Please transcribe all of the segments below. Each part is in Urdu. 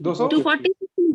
200 246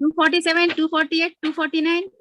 247, 248, 249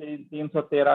313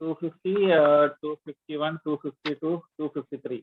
251, 252, 253,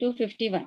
251।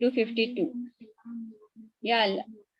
252।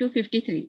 253।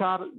4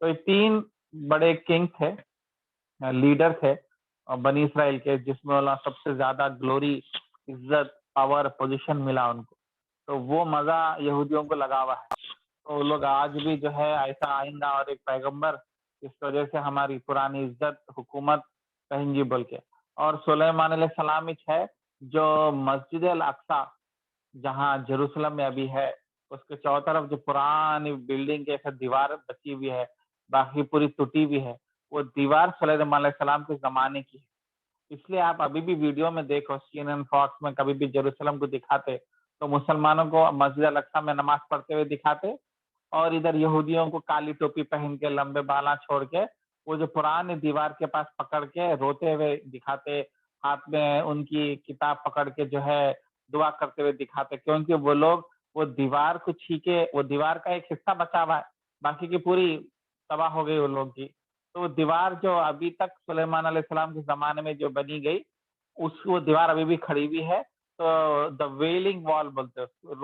تو یہ 3 بڑے کنگ تھے، لیڈر تھے بنی اسرائیل کے، جس میں اللہ سب سے زیادہ گلوری، عزت، پاور، پوزیشن ملا ان کو. تو وہ مزہ یہودیوں کو لگا ہوا ہے. تو لوگ آج بھی جو ہے ایسا آئندہ اور ایک پیغمبر، اس وجہ سے ہماری پرانی عزت حکومت کہیں گی بول کے. اور سلیمان علیہ السلام ہے جو مسجد الاقصی جہاں جیروسلم میں ابھی ہے، اس کے چاروں طرف جو پرانی بلڈنگ کے ایسا دیوار بچی ہوئی ہے، باقی پوری ٹوٹی ہوئی ہے، وہ دیوار سلیمان علیہ السلام کے زمانے کی ہے. اس لیے آپ ابھی بھی ویڈیو میں دیکھو، CNN فاکس میں کبھی بھی جیروسلم کو دکھاتے تو مسلمانوں کو مسجد الاقصی میں نماز پڑھتے ہوئے دکھاتے، اور ادھر یہودیوں کو کالی ٹوپی پہن کے لمبے بالا چھوڑ کے وہ جو پرانے دیوار کے پاس پکڑ کے روتے ہوئے دکھاتے، ہاتھ میں ان کی کتاب پکڑ کے جو ہے دعا کرتے ہوئے دکھاتے، کیونکہ وہ لوگ وہ دیوار کو چھینکے، وہ دیوار کا ایک حصہ بچا ہوا ہے، باقی کی پوری تباہ ہو گئی وہ لوگ کی. تو وہ دیوار جو ابھی تک سلیمان علیہ السلام کے زمانے میں جو بنی گئی، وہ دیوار ابھی بھی کھڑی ہوئی ہے. تو دا ویلنگ وال بولتے اس کو،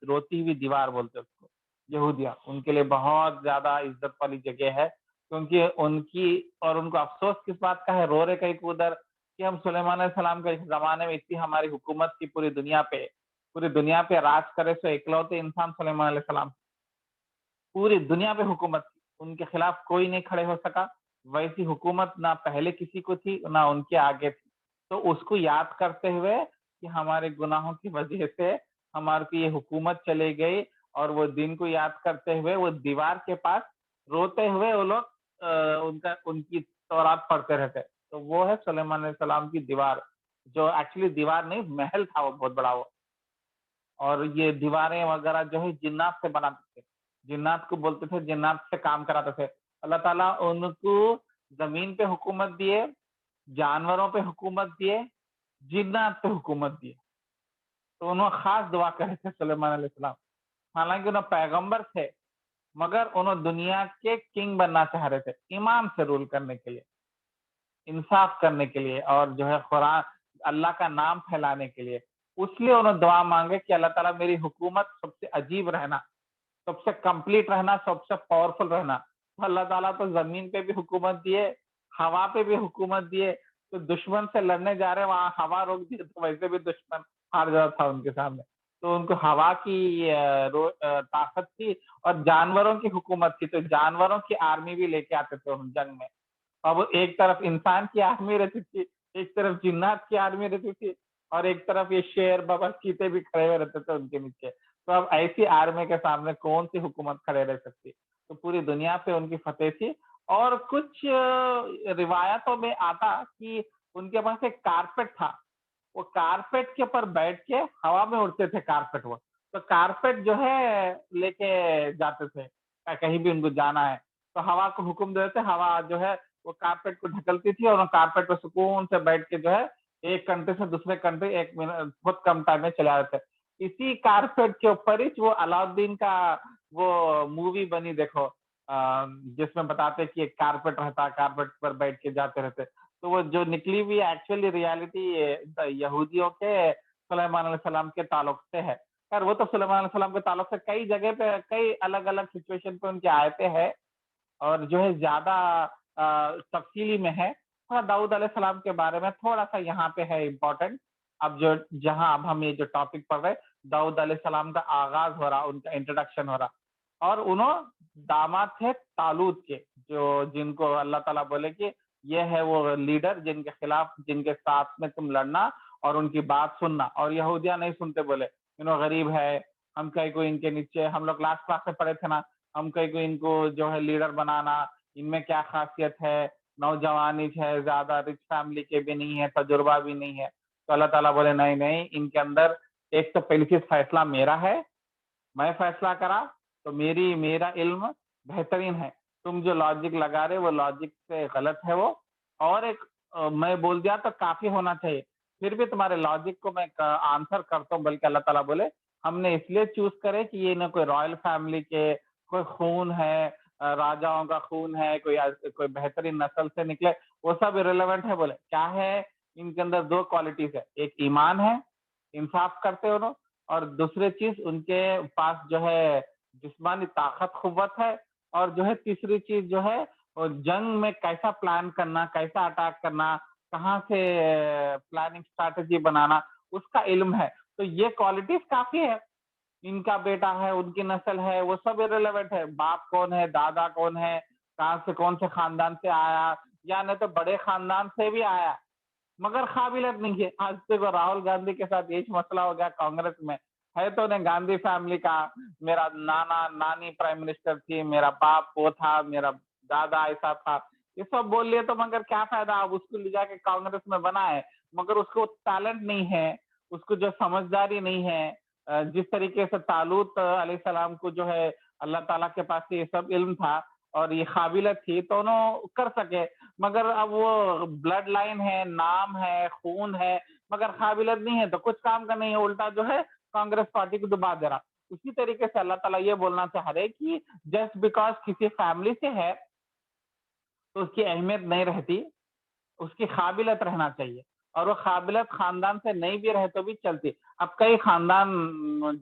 روتی ہوئی دیوار بولتے اس کو. یہودیاں ان کے لیے بہت زیادہ عزت والی جگہ ہے، کیونکہ ان کی، اور ان کو افسوس کس بات کا ہے، رو رہے کہیں ادھر کہ ہم سلیمان علیہ السلام کے زمانے میں اتنی ہماری حکومت کی پوری دنیا پہ راج کرے سو اکلوتے انسان سلیمان علیہ السلام، پوری دنیا پہ حکومت کی، ان کے خلاف کوئی نہیں کھڑے ہو سکا. ویسی حکومت نہ پہلے کسی کو تھی نہ ان کے آگے تھی. تو اس کو یاد کرتے ہوئے کہ ہمارے گناہوں کی وجہ سے ہمارے کو یہ حکومت چلے گئی، اور وہ دن کو یاد کرتے ہوئے وہ دیوار کے پاس روتے ہوئے وہ لوگ ان کی تورات پڑھتے رہتے. تو وہ ہے سلیمان علیہ السلام کی دیوار، جو ایکچولی دیوار نہیں، محل تھا وہ بہت بڑا وہ. اور یہ دیواریں وغیرہ جو ہے جنات سے بناتے تھے، جنات کو بولتے تھے، جنات سے کام کراتے تھے. اللہ تعالیٰ ان کو زمین پہ حکومت دیے، جانوروں پہ حکومت دیے، جنات پہ حکومت دیے. تو انہوں خاص دعا کرے تھے سلیمان علیہ السلام، حالانکہ انہوں پیغمبر تھے، مگر انہوں دنیا کے کنگ بننا چاہ رہے تھے، ایمان سے رول کرنے کے لیے، انصاف کرنے کے لیے، اور جو ہے قرآن اللہ کا نام پھیلانے کے لیے. اس لیے انہوں دعا مانگے کہ اللہ تعالیٰ میری حکومت سب سے عجیب رہنا، سب سے کمپلیٹ رہنا، سب سے پاورفل رہنا. اللہ تعالیٰ تو زمین پہ بھی حکومت دیے، ہوا پہ بھی حکومت دیے. تو دشمن سے لڑنے جا رہے وہاں ہوا روک دیے تو ویسے بھی دشمن ہار جاتا تھا ان کے سامنے. تو ان کو ہوا کی طاقت تھی، اور جانوروں کی حکومت تھی، تو جانوروں کی آرمی بھی لے کے آتے تھے جنگ میں. اب ایک طرف انسان کی آرمی رہتی تھی، ایک طرف جنات کی آرمی رہتی تھی، اور ایک طرف یہ شیر بابا چیتے بھی کھڑے ہوئے رہتے تھے ان کے نیچے. تو اب ایسی آرمی کے سامنے کون سی حکومت کھڑے رہ سکتی؟ تو پوری دنیا پہ ان کی فتح تھی. اور کچھ روایتوں میں آتا کہ ان کے پاس ایک کارپیٹ تھا، وہ کارپیٹ کے اوپر بیٹھ کے ہوا میں اڑتے تھے کارپیٹ. وہ تو کارپیٹ جو ہے لے کے جاتے تھے، کہیں بھی ان کو جانا ہے تو ہوا کو حکم دیتے، ہوا جو ہے وہ کارپیٹ کو ڈھکلتی تھی، اور کارپیٹ پہ سکون سے بیٹھ کے جو ہے ایک کنٹری سے دوسرے کنٹری 1 منٹ بہت کم ٹائم میں چلا جاتے. اسی کارپیٹ کے اوپر ہی وہ علاؤدین کا وہ مووی بنی دیکھو، جس میں بتاتے کہ ایک کارپیٹ رہتا، کارپیٹ پر بیٹھ کے جاتے رہتے. تو وہ جو نکلی ہوئی ایکچولی ریالٹی یہودیوں کے سلیمان علیہ السلام کے تعلق سے ہے. خیر وہ تو سلیمان علیہ السلام کے تعلق سے کئی جگہ پہ کئی الگ الگ سچویشن پہ ان کی آیتیں ہیں، اور جو ہے زیادہ تفصیلی میں ہے. تھوڑا داؤد علیہ السلام کے بارے میں تھوڑا سا یہاں پہ ہے امپورٹنٹ. اب اب ہم یہ جو ٹاپک پڑھ رہے، داؤد علیہ السلام کا آغاز ہو رہا، ان کا انٹروڈکشن ہو رہا. اور انہوں داماد تھے طالوت کے، جن کو اللہ تعالیٰ بولے کہ یہ ہے وہ لیڈر جن کے خلاف، جن کے ساتھ میں تم لڑنا اور ان کی بات سننا. اور یہودیاں نہیں سنتے، بولے انہوں غریب ہے، ہم کہیں کو ان کے نیچے، ہم لوگ لاسٹ کلاس میں پڑھے تھے نا، ہم کہیں کو ان کو جو ہے لیڈر بنانا، ان میں کیا خاصیت ہے، نوجوانی ہے، زیادہ رچ فیملی کے بھی نہیں ہے، تجربہ بھی نہیں ہے. تو اللہ تعالیٰ بولے نہیں، ان کے اندر ایک تو پہلی چیز فیصلہ میرا ہے، میں فیصلہ کرا تو میرا علم بہترین ہے. تم جو لاجک لگا رہے وہ لاجک سے غلط ہے وہ. اور ایک میں بول دیا تو کافی ہونا چاہیے، پھر بھی تمہارے لاجک کو میں آنسر کرتا ہوں. بلکہ اللہ تعالیٰ بولے ہم نے اس لیے چوز کرے کہ یہ نہ کوئی رائل فیملی کے کوئی خون ہے، راجاؤں کا خون ہے، کوئی بہترین نسل سے نکلے، وہ سب ریلیونٹ ہے. بولے کیا ہے ان کے اندر 2 کوالٹیز ہے، ایک ایمان ہے، انصاف کرتے انہوں، اور دوسری چیز ان کے پاس جو ہے جسمانی طاقت قوت ہے، اور جو ہے تیسری چیز جو ہے وہ جنگ میں کیسا پلان کرنا، کیسا اٹیک کرنا، کہاں سے پلاننگ اسٹریٹجی بنانا، اس کا علم ہے. تو یہ کوالٹیز کافی ہے. ان کا بیٹا ہے، ان کی نسل ہے، وہ سب irrelevant ہے. باپ کون ہے، دادا کون ہے، کہاں سے کون سے خاندان سے آیا، یا نہیں تو بڑے خاندان سے بھی آیا مگر قابلیت نہیں ہے. آج تک راہل گاندھی کے ساتھ یہی مسئلہ ہو گیا کانگریس میں. ہے تو نے گاندھی فیملی کا، میرا نانا نانی پرائم منسٹر تھی، میرا باپ وہ تھا، میرا دادا ایسا تھا، یہ سب بول لیے تو مگر کیا فائدہ. آپ اس کو لے جا کے کانگریس میں بنائے مگر اس کو ٹیلنٹ نہیں ہے، اس کو جو سمجھداری نہیں ہے. جس طریقے سے طالوت علیہ السلام کو جو ہے اللہ تعالیٰ کے پاس یہ سب علم تھا اور یہ قابلیت تھی تو انہوں کر سکے. مگر اب وہ بلڈ لائن ہے، نام ہے، خون ہے، مگر قابلیت نہیں ہے تو کچھ کام کا نہیں ہے. الٹا جو ہے کانگریس پارٹی کو دبا دے رہا. اسی طریقے سے اللہ تعالیٰ یہ بولنا چاہ رہے کہ جسٹ بیکاز کسی فیملی سے ہے تو اس کی اہمیت نہیں رہتی، اس کی قابلیت رہنا چاہیے. اور وہ قابلیت خاندان سے نہیں بھی رہے تو بھی چلتی. اب کئی خاندان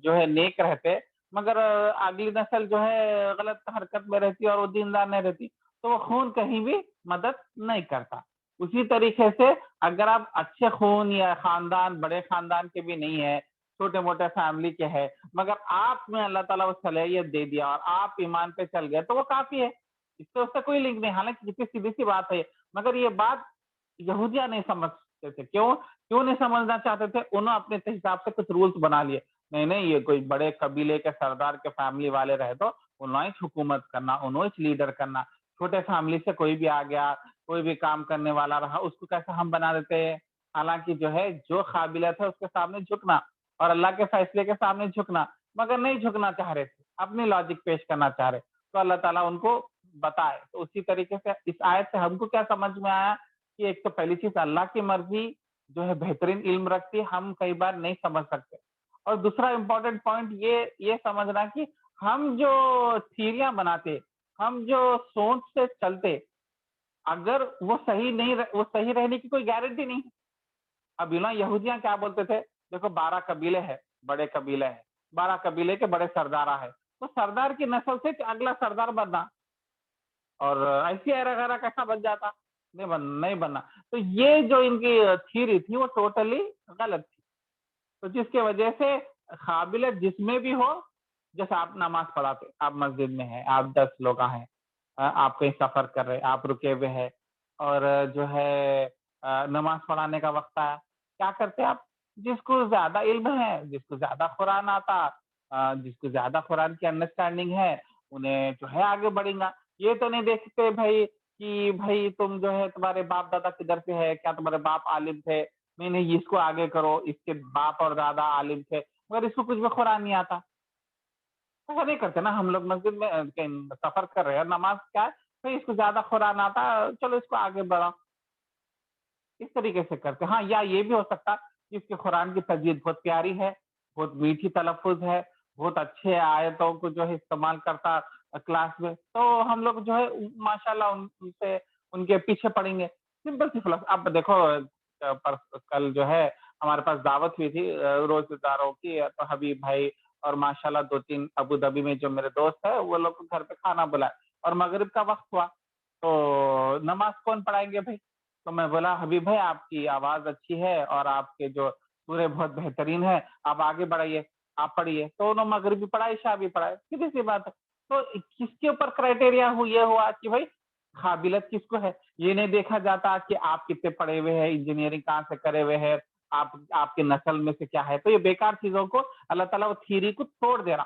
جو ہے نیک رہتے مگر اگلی نسل جو ہے غلط حرکت میں رہتی اور وہ دیندار نہیں رہتی تو وہ خون کہیں بھی مدد نہیں کرتا. اسی طریقے سے اگر آپ اچھے خون یا خاندان بڑے خاندان کے بھی نہیں ہے، چھوٹے موٹے فیملی کے ہے، مگر آپ میں اللہ تعالیٰ وہ صلاحیت دے دیا اور آپ ایمان پہ چل گئے تو وہ کافی ہے. اس سے کوئی لنک نہیں. حالانکہ کتنی سیدھی سی بات ہے مگر یہ بات یہودیاں نہیں سمجھتے تھے. کیوں نہیں سمجھنا چاہتے تھے؟ انہوں اپنے حساب سے کچھ رولز بنا لیے. نہیں یہ کوئی بڑے قبیلے کے سردار کے فیملی والے رہے تو انہوں حکومت کرنا، انہوں لیڈر کرنا. چھوٹے فیملی سے کوئی بھی آ گیا، کوئی بھی کام کرنے والا رہا، اس کو کیسے ہم بنا دیتے ہیں. حالانکہ جو ہے جو قابلیت ہے اس کے سامنے جھکنا اور اللہ کے فیصلے کے سامنے جھکنا، مگر نہیں جھکنا چاہ رہے تھے، اپنی لاجک پیش کرنا چاہ رہے تو اللہ تعالیٰ ان کو بتائے. تو اسی طریقے سے اس آیت سے ہم کو کیا سمجھ میں آیا کہ ایک تو پہلی چیز اللہ کی مرضی جو ہے بہترین علم رکھتی، ہم کئی بار نہیں سمجھ سکتے. اور دوسرا امپورٹنٹ پوائنٹ یہ سمجھنا کہ ہم جو تھیریاں بناتے، ہم جو سوچ سے چلتے، اگر وہ صحیح نہیں وہ صحیح رہنے کی کوئی گارنٹی نہیں. اب یہودیاں کیا بولتے تھے؟ دیکھو 12 قبیلے ہیں، بڑے قبیلے ہیں، 12 قبیلے کے بڑے سردار ہیں، تو سردار کی نسل سے اگلا سردار بننا اور ایسی ایرا کیسا بن جاتا؟ نہیں بننا. تو یہ جو ان کی تھیوری تھی وہ ٹوٹلی غلط تھی. تو جس کی وجہ سے قابلیت جس میں بھی ہو، جیسے آپ نماز پڑھاتے، آپ مسجد میں ہیں، آپ 10 لوگ ہیں، آپ کہیں سفر کر رہے، آپ رکے ہوئے ہیں اور جو ہے نماز پڑھانے کا وقت آیا، کیا کرتے آپ؟ جس کو زیادہ علم ہے، جس کو زیادہ قرآن آتا، جس کو زیادہ قرآن کی انڈرسٹینڈنگ ہے، انہیں جو ہے آگے بڑھیں گا. یہ تو نہیں دیکھتے بھائی کہ بھائی تم جو ہے تمہارے باپ دادا کدھر سے ہے، کیا تمہارے باپ عالم تھے؟ نہیں اس کو آگے کرو، اس کے باپ اور دادا عالم تھے مگر اس کو کچھ بھی قرآن نہیں آتا. ایسا نہیں کرتے نا. ہم لوگ مسجد میں سفر کر رہے ہیں، نماز کیا ہے بھائی اس کو زیادہ قرآن آتا، چلو اس کو آگے بڑھا، اس طریقے سے کرتے. ہاں یا یہ بھی ہو سکتا کہ اس کے قرآن کی تجوید بہت پیاری ہے، بہت میٹھی تلفظ ہے، بہت اچھے آیتوں کو جو ہے استعمال کرتا کلاس میں، تو ہم لوگ جو ہے ماشاءاللہ ان سے ان کے پیچھے پڑیں گے. سمپل سی فلسفی. اب دیکھو کل جو ہے ہمارے پاس دعوت ہوئی تھی روزہ داروں کی، تو حبیب بھائی اور ماشاءاللہ 2-3 ابو دھابی میں جو میرے دوست ہیں وہ لوگ گھر پہ کھانا بلائے اور مغرب کا وقت ہوا تو نماز کون پڑھائیں گے بھائی؟ تو میں بولا حبیب بھائی آپ کی آواز اچھی ہے اور آپ کے جو سورے بہت بہترین ہے، آپ آگے بڑھائیے، آپ پڑھیے. تو انہوں مغرب بھی پڑھائے، عشاء بھی پڑھائے، سیدھی سی بات ہے. تو کس کے اوپر کرائٹیریا یہ ہوا کہ بھائی قابلیت کس کو ہے؟ یہ نہیں دیکھا جاتا کہ آپ کتنے پڑھے ہوئے ہیں، انجینئرنگ کہاں سے کرے ہوئے ہیں، آپ کے نسل میں سے کیا ہے. تو یہ بیکار چیزوں کو اللہ تعالیٰ وہ تھیری کو توڑ دے رہا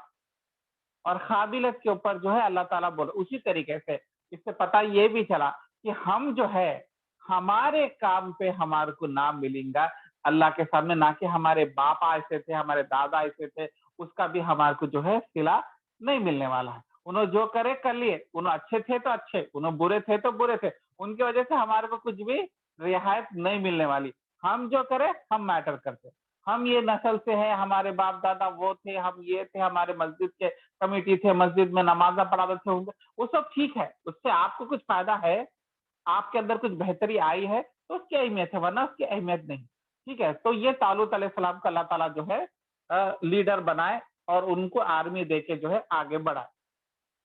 اور قابلیت کے اوپر جو ہے اللہ تعالیٰ بول. اسی طریقے سے اس سے پتہ یہ بھی چلا کہ ہم جو ہے ہمارے کام پہ ہمارے کو نام ملیں گا اللہ کے سامنے، نہ کہ ہمارے باپ ایسے تھے، ہمارے دادا ایسے تھے، اس کا بھی ہمارے کو جو ہے صلہ نہیں ملنے والا ہے. انہوں جو کرے کر لیے، انہوں اچھے تھے تو اچھے، انہوں برے تھے تو برے تھے، ان کی وجہ سے ہمارے کو کچھ بھی رعایت نہیں ملنے والی. ہم جو کرے ہم میٹر کرتے. ہم یہ نسل سے ہیں، ہمارے باپ دادا وہ تھے، ہم یہ تھے، ہمارے مسجد کے کمیٹی تھے، مسجد میں نمازہ پڑھاتے تھے، وہ سب ٹھیک ہے، اس سے آپ کو کچھ فائدہ ہے، آپ کے اندر کچھ بہتری آئی ہے تو اس کی اہمیت ہے، ورنہ اس کی اہمیت نہیں. ٹھیک ہے. تو یہ طالوت علیہ السلام کا اللہ تعالیٰ جو ہے لیڈر بنائے اور ان کو آرمی دے کے جو ہے آگے بڑھائے.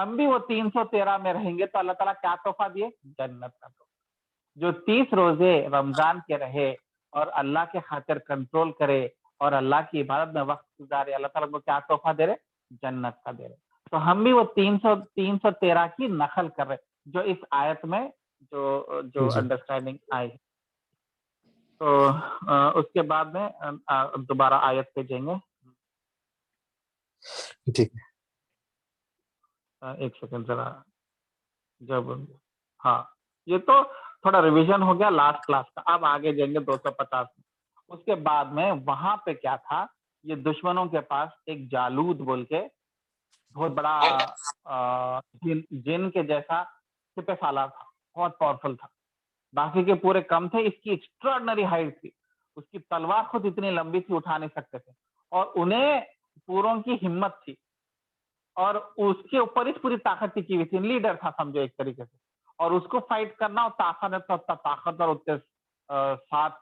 ہم بھی وہ 313 میں رہیں گے. تو اللہ تعالیٰ کیا تحفہ دیے؟ جنت کا تحفہ. جو 30 روزے رمضان کے رہے اور اللہ کے خاطر کنٹرول کرے اور اللہ کی عبادت میں وقت گزارے, اللہ تعالیٰ کو کیا تحفہ دے رہے؟ جنت کا دے رہے. تو ہم بھی وہ 313 کی نقل کر رہے جو اس آیت میں جو انڈرسٹینڈنگ آئی. تو اس کے بعد میں دوبارہ آیت پہ جائیں گے. ٹھیک ہے. ایک سیکنڈ ذرا. جب ہاں یہ تو تھوڑا ریویژن ہو گیا لاسٹ کلاس کا. اب آگے جائیں گے 250 میں. اس کے بعد میں وہاں پہ کیا تھا, یہ دشمنوں کے پاس ایک جالود بول کے بہت بڑا جن کے جیسا سپہ سالار تھا, بہت پاورفل تھا. باقی کے پورے کم تھے, اس کی ایکسٹراڈنری ہائٹ تھی. اس کی تلوار خود اتنی لمبی تھی, اٹھا نہیں سکتے تھے. اور انہیں پوروں کی ہمت تھی اور اس کے اوپر اس پوری طاقت کی ہوئی تھی. لیڈر تھا سمجھو ایک طریقے سے. اور اس کو فائٹ کرنا اور طاقت اور 7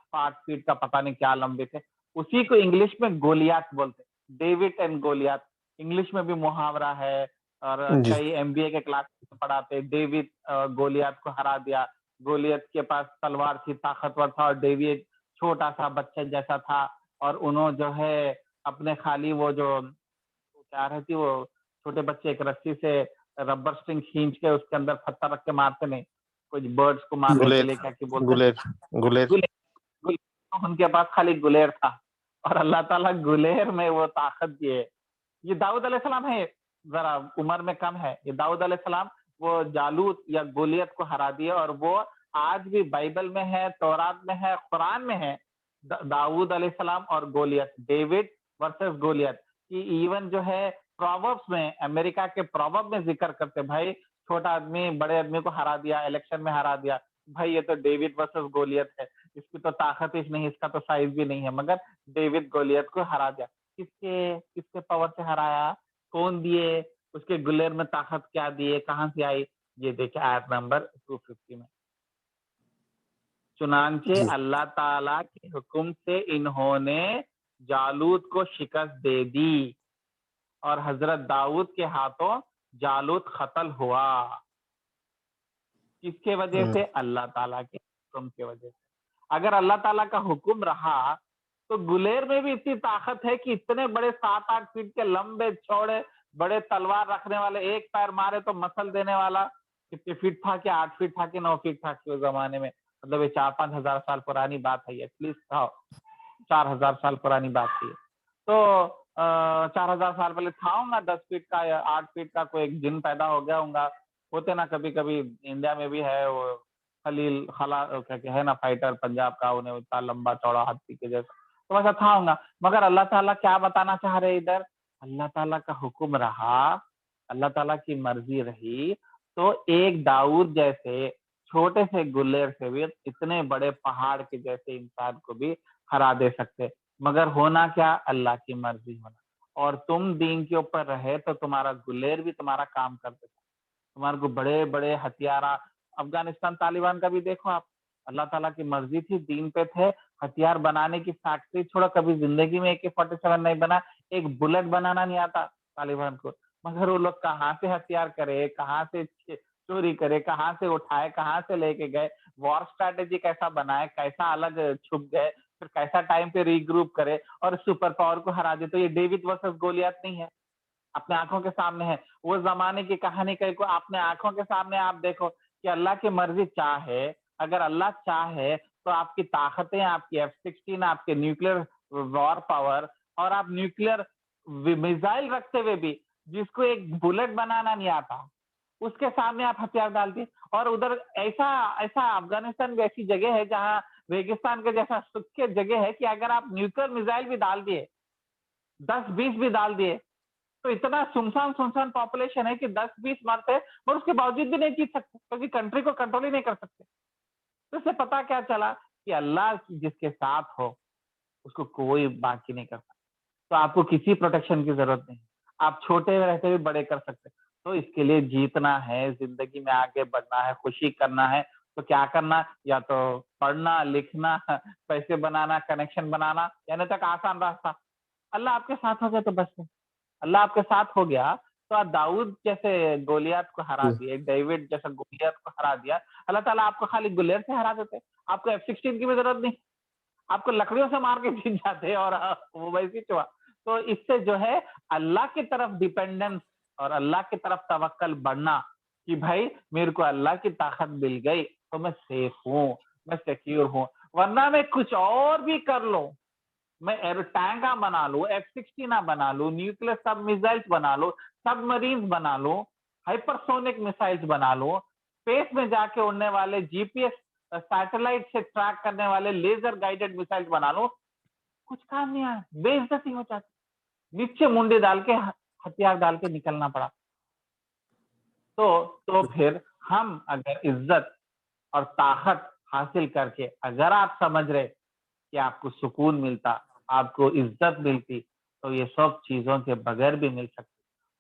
فیٹ کا پتہ نہیں کیا لمبے تھے. اسی کو انگلش میں گولیات بولتے, ڈیوڈ اینڈ گولیات. انگلش میں بھی محاورہ ہے اور کئی MBA کے کلاس پڑھاتے. ڈیوڈ گولیات کو ہرا دیا. گولیات کے پاس تلوار تھی, طاقتور تھا, اور ڈیوڈ چھوٹا سا بچہ جیسا تھا. اور انہوں جو ہے اپنے خالی وہ جو کیا رہتی وہ چھوٹے بچے ایک رسی سے ربر سٹرنگ کھینچ کے اس کے اندر پتھر رکھ کے مارتے نہیں, کچھ برڈس کو مارنے کے لیے کیا کہ بولتے ان کے پاس خالی گلیر تھا. اور اللہ تعالیٰ گلیر میں وہ طاقت دیے. یہ داؤد علیہ السلام ہے, ذرا عمر میں کم ہے. یہ داؤد علیہ السلام وہ جالوت یا گولیت کو ہرا دیے, اور وہ آج بھی بائبل میں ہے, تورات میں ہے, قرآن میں ہے. داؤد علیہ السلام اور گولیت, ڈیوڈ ورسز گولیت. ایون جو ہے پرووربس میں, امریکہ کے پروورب میں ذکر کرتے, بھائی چھوٹا آدمی بڑے آدمی کو ہرا دیا, الیکشن میں ہرا دیا. بھائی یہ تو ڈیوڈ ورسز گولیت ہے, اس کی تو طاقت ہی نہیں, اس کا تو سائز بھی نہیں ہے, مگر ڈیوڈ گولیت کو ہرا دیا. کس کے پاور سے ہرایا, کون دیے, اس کے گلیر میں طاقت کیا دیے, کہاں سے آئی؟ یہ دیکھیں آیت نمبر 250 میں. چنانچہ اللہ تعالیٰ کے حکم سے انہوں نے جالوت کو شکست دے دی اور حضرت داؤد کے ہاتھوں جالوت قتل ہوا. کس کے وجہ سے؟ اللہ تعالیٰ کے حکم کی وجہ سے. اگر اللہ تعالیٰ کا حکم رہا تو گلیر میں بھی اتنی طاقت ہے کہ اتنے بڑے 7-8 فیٹ کے لمبے چوڑے بڑے تلوار رکھنے والے, ایک پیر مارے تو مسل دینے والا, کتنے فیٹ تھا کہ 8 فیٹ تھا کہ 9 فیٹ تھا کہ اس زمانے میں, مطلب یہ 4-5 ہزار سال پرانی بات ہے, ایٹ لیسٹ 4,000 سال پرانی بات تھی. تو 4,000 سال پہلے تھا ہوں گا 10 فیٹ کا یا 8 فیٹ کا کوئی ایک جن پیدا ہو گیا ہوں گا. ہوتے نا کبھی کبھی, انڈیا میں بھی ہے وہ خلیل خلا کیا ہے نا فائٹر پنجاب کا, انہیں اتنا لمبا چوڑا ہاتھی کے جیسا, تو ویسا تھا ہوں گا. مگر اللہ تعالیٰ کیا بتانا چاہ رہے ادھر, اللہ تعالیٰ کا حکم رہا, اللہ تعالیٰ کی مرضی رہی تو ایک داؤد جیسے چھوٹے سے گلیر سے بھی اتنے بڑے پہاڑ کے جیسے انسان کو بھی ہرا دے سکتے. مگر ہونا کیا, اللہ کی مرضی ہونا. اور تم دین کے اوپر رہے تو تمہارا گلیر بھی تمہارا کام کر دیتا, تمہارے کو بڑے بڑے ہتھیار. افغانستان طالبان کا بھی دیکھو آپ, اللہ تعالیٰ کی مرضی تھی, دین پہ تھے, ہتھیار بنانے کی فیکٹری چھوڑا, کبھی زندگی میں AK-47 نہیں بنا, ایک بلٹ بنانا نہیں آتا طالبان کو. مگر وہ لوگ کہاں سے ہتھیار کرے, کہاں سے چوری کرے, کہاں سے اٹھائے, کہاں سے لے کے گئے, وار اسٹریٹجی کیسا بنائے, کیسا الگ چھپ گئے, پھر کیسا ٹائم پہ ری گروپ کرے اور سپر پاور کو ہرا دے. تو یہ ڈیوڈ ورسز گولیات نہیں ہے, اپنے آنکھوں کے سامنے ہے. وہ زمانے کی کہانی کو اپنے آنکھوں کے سامنے آپ دیکھو کہ اللہ کی مرضی چاہے, اگر اللہ چاہے تو آپ کی طاقتیں, آپ کی F-16, آپ کے نیوکلیر وار پاور, اور آپ نیوکلیر میزائل رکھتے ہوئے بھی جس کو ایک بلٹ بنانا نہیں آتا, اس کے سامنے آپ ہتھیار ڈال دیے. اور ادھر ایسا افغانستان بھی ایسی جگہ ہے جہاں ریگستان کے جیسا سکھ جگہ ہے کہ اگر آپ نیوکلیر میزائل بھی ڈال دیے, 10-20 بھی ڈال دیے, تو اتنا سنسان پاپولیشن ہے کہ 10-20 مرتے اور اس کے باوجود بھی نہیں جیت سکتے, کیونکہ کنٹری کو کنٹرول ہی نہیں کر سکتے. تو اس سے پتا کیا چلا کہ اللہ جس کے ساتھ ہو اس کو کوئی باقی نہیں کرتا. تو آپ کو کسی پروٹیکشن کی ضرورت نہیں, آپ چھوٹے رہتے ہوئے بڑے کر سکتے. تو اس کے لیے جیتنا ہے, زندگی میں آگے بڑھنا ہے, خوشی کرنا ہے, تو کیا کرنا, یا تو پڑھنا, لکھنا, پیسے بنانا, کنیکشن بنانا, یعنی تک آسان راستہ. اللہ آپ کے ساتھ ہو گیا تو بس, اللہ آپ کے ساتھ ہو گیا تو داؤد جیسے گولیات کو ہرا دیا, ڈیوڈ جیسا گولیات کو ہرا دیا. اللہ تعالیٰ آپ کو خالی گلیر سے ہرا دیتے, آپ کو F-16 کی بھی ضرورت نہیں, آپ کو لکڑیوں سے مار کے جیت جاتے اور وہ ویسی چوا. تو اس سے جو ہے اللہ کی طرف ڈیپینڈنس اور اللہ کی طرف توکل بڑھنا کہ بھائی میرے کو اللہ کی طاقت مل گئی تو میں سیف ہوں, میں سیکیور ہوں. ورنہ میں کچھ اور بھی کر لوں, میں ٹینکا بنا لوں, F-16 بنا لوں, نیوکلیر سب میزائلس بنا لوں, سب مرینز بنا لوں, ہائپرسونک میسائلس بنا لوں, اسپیس میں جا کے اڑنے والے GPS سیٹلائٹ سے ٹریک کرنے والے لیزر گائیڈڈ میسائلس بنا لوں, کچھ کام نہیں آیا, بے عزتی ہو جاتی, نیچے منڈی ڈال کے ہتھیار ڈال کے نکلنا پڑا. تو پھر ہم اگر عزت اور طاقت حاصل کر کے اگر آپ سمجھ رہے کہ آپ کو سکون ملتا, آپ کو عزت ملتی, تو یہ سب چیزوں کے بغیر بھی مل سکتی,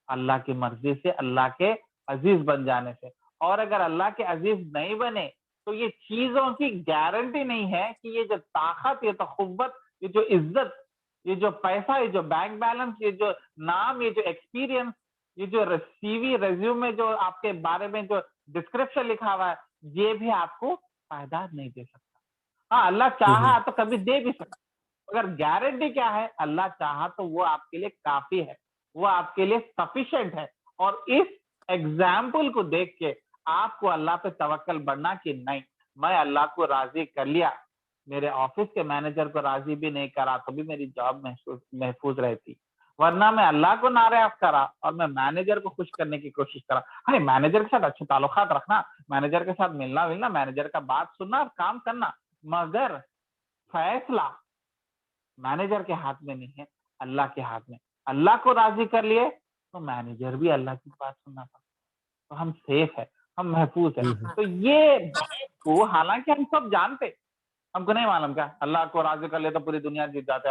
اللہ کی مرضی سے, اللہ کے عزیز بن جانے سے. اور اگر اللہ کے عزیز نہیں بنے تو یہ چیزوں کی گارنٹی نہیں ہے کہ یہ جو طاقت, یہ تخوت, یہ جو عزت, یہ جو پیسہ, یہ جو بینک بیلنس, یہ جو نام, یہ جو ایکسپیرینس, یہ جو ریزیوم میں جو آپ کے بارے میں جو ڈسکرپشن لکھا ہوا ہے, یہ بھی آپ کو فائدہ نہیں دے سکتا. ہاں اللہ چاہا تو کبھی دے بھی سکتا, اگر گارنٹی کیا ہے, اللہ چاہا تو وہ آپ کے لیے کافی ہے, وہ آپ کے لیے سفیشینٹ ہے. اور اس ایگزامپل کو دیکھ کے آپ کو اللہ پہ توکل بڑھنا کہ نہیں, میں اللہ کو راضی کر لیا, میرے آفس کے مینیجر کو راضی بھی نہیں کرا تو بھی میری جاب محفوظ رہتی, ورنہ میں اللہ کو ناراض کرا اور میں مینیجر کو خوش کرنے کی کوشش کرا. ہاں مینیجر کے ساتھ اچھے تعلقات رکھنا, مینیجر کے ساتھ ملنا, مینیجر کا بات سننا اور کام کرنا, مگر فیصلہ مینیجر کے ہاتھ میں نہیں ہے, اللہ کے ہاتھ میں. اللہ کو راضی کر لیے تو مینیجر بھی اللہ کی بات سننا پڑتا, تو ہم سیف ہے, ہم محفوظ ہے. تو یہ کو حالانکہ ہم سب جانتے, ہم کو نہیں معلوم کیا اللہ کو راضی کر لے تو پوری دنیا جیت جاتے,